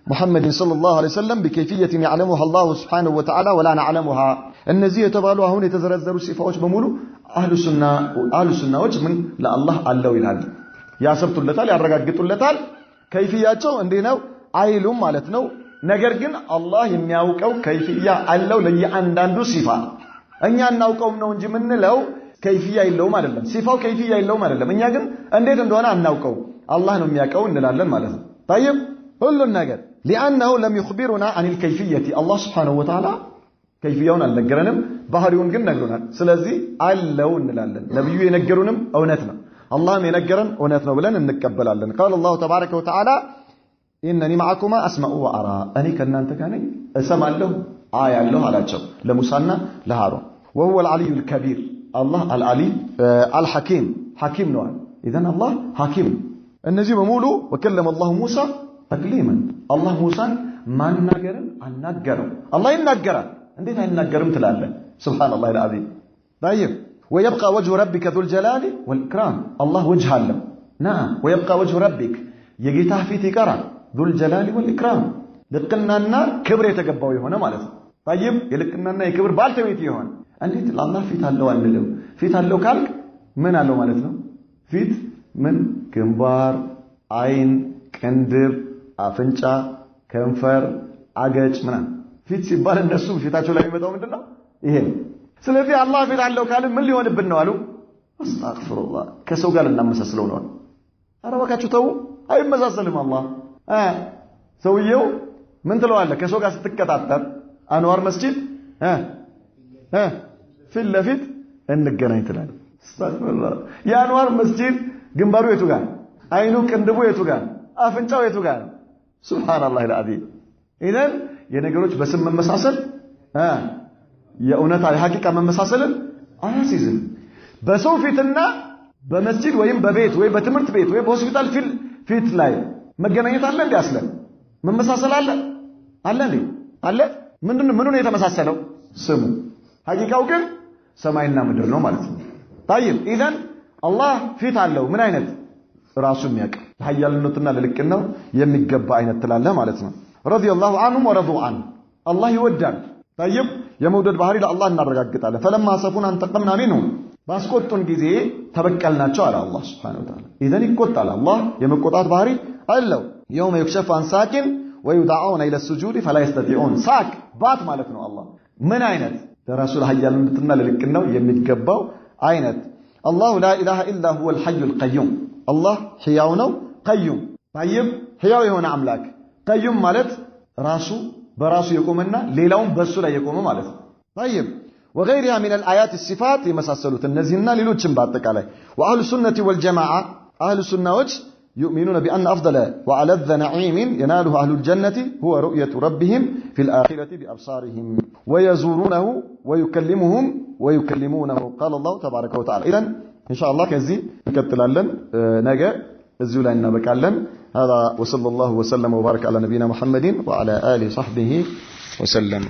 محمد صلى الله عليه وسلم بكيفية يعلمها الله سبحانه وتعالى ولا نعلمها النزيه يتبالوا هون يتزرزروا صفات بمولو أهل السنة وجه من لا الله الله ይላል ያሰብቱለታል ያረጋግጡለታል ከይፍያቸው እንዲህ ነው አይሉም ማለት ነው። ነገር ግን አላህ የሚያውቀው ከይፍያ አለው ለየአንዳንዱ ሲፋ እኛ እናውቀውም ነው እንጂ ምንለው ከይፍያ የለውም አይደለም። ሲፋው ከይፍያ የለውም አይደለም። እኛ ግን እንዴት እንደሆነ አናውቀው አላህ ነው የሚያውቀው እንላለን ማለት ነው። طيب ሁሉን ነገር لأنه لم يخبرنا عن الكيفية الله سبحانه وتعالى كيفيውን አልነገረንም ባህሪውን ግን ነግሮናል። ስለዚህ አለው እንላለን። ነብዩ የነገሩንም እውነት ነው አላህም የነገረን እውነት ነው ብለን እንቀበላለን። قال الله تبارك وتعالى إنني معكما أسمع وأرى أني كنانت كاني أسمعله آيالله አላቸው ለሙሳና ለሃሩን وهو العلي الكبير الله العلي الحكيم حكيم ነው። إذن الله حكيم እነዚህ በሙሉ وكلم الله موسى تكليما الله موسى ማናገርን አናገረው። አላህ ይናገራል እንዴት አይናገርም ትላለህ? سبحان الله العظيم. طيب ويبقى وجه ربك ذو الجلال والإكرام الله وجه له نعم ويبقى وجه ربك የጌታህ ፊት ይቀራል ذو الجلال والإكرام ልቅናና ክብር የተገባው የሆነ ማለት ነው። طيب የልቅናና የክብር ባልተቤት ይሆን እንዴት ለአላህ ፊት አለው አንልም? ፊት አለው ካልክ ምን አለው ማለት ነው? ፊት ምን ግንባር፣ አይን፣ ቅንድብ፣ አፍንጫ፣ ከንፈር፣ አገጭ ምናምን ፊት ሲባል እነሱ ፊታቸው ላይ የሚመጣው ምንድነው? ይሄ ነው። ስለዚህ አላህ ፊት አለው ካልን ምን ሊሆንብን ነው አሉ? አስተግፍሩላህ ከሰው ጋር እናመሳስለው ነው። ኧረ እባካችሁ ተው አይመሳሰልም አላህ። ሰውየው ምን ትለዋለህ? ከሰው ጋር ስትቀጣጠር አንዋር መስጂድ ፊት ለፊት እንገናኝ ትላለህ። አስተግፍሩላህ። የአንዋር መስጂድ ግንባሩ የቱ ጋር? አይኑ ቅንድቡ የቱ ጋር? አፍንጫው የቱ ጋር? ሱብሃንአላህ አልዓዚም። ኢዘን የነገሮች በስም መመሳሰል የእውነታ የሐቂቃ መመሳሰልን አያስይዝም። በሰው ፊትና በመስጂድ ወይም በቤት ወይ በትምህርት ቤት ወይ በሆስፒታል ፊት ላይ መገናኘት አለ እንዴ? አስለም መመሳሰል አለ እንዴ? አለ። ምንድነው የተመሳሰለው? ስሙ። ሐቂቃው ግን ሰማይና ምድር ነው ማለት ነው። طيب اذا አላህ ፊት አለው። ምን አይነት? ራሱ የሚያውቅ ለኃያልነቱና ለልቅናው የሚገባ አይነት ትላለህ ማለት ነው። ረዲየላሁ ዐንሁም ወረዱ ዐን አላህ ይወዳል። طيب የመውደድ ባህሪ ለአላህ እናረጋግጣለን። فلما عصفونا انتقمنا منهم ባስቆጡን ጊዜ ተበቀልናቸው አለ አላህ Subhanahu Wa Ta'ala። ኢዘን ይቆጣል። አላህ የመቆጣት ባህሪ አለው። يوم يكشف عن ساق ويدعون الى السجود فلا يستطيعون ሳቅ ባት ማለት ነው። አላህ ምን አይነት ለራሱ ለኃያልነቱና ለልቅናው የሚገባው አይነት። አላሁ ላ ኢላሃ ኢላ ሁወ አልሐዩል ቀዩም አላህ ሕያው ነው ቀዩም። طيب ሕያው የሆነ አምላክ ቀዩም ማለት ራሱ በራሱ የቆመና ሌላውን በሱ ላይ የቆመ ማለት ነው። طيب وغيرها من الآيات الصفات የመሳሰሉት እነዚህና ሌሎችም በአጠቃላይ وأهل السنة والجماعة أهل السنة يؤمنون بأن أفضل وألذ نعيم يناله أهل الجنة هو رؤية ربهم في الآخرة بأبصارهم ويزورونه ويكلمونه قال الله تبارك وتعالى. إذن إن شاء الله كذي نكتلالن نجا الزولا نبكالن. هذا وصلى الله وسلم وبارك على نبينا محمد وعلى آله صحبه وسلم.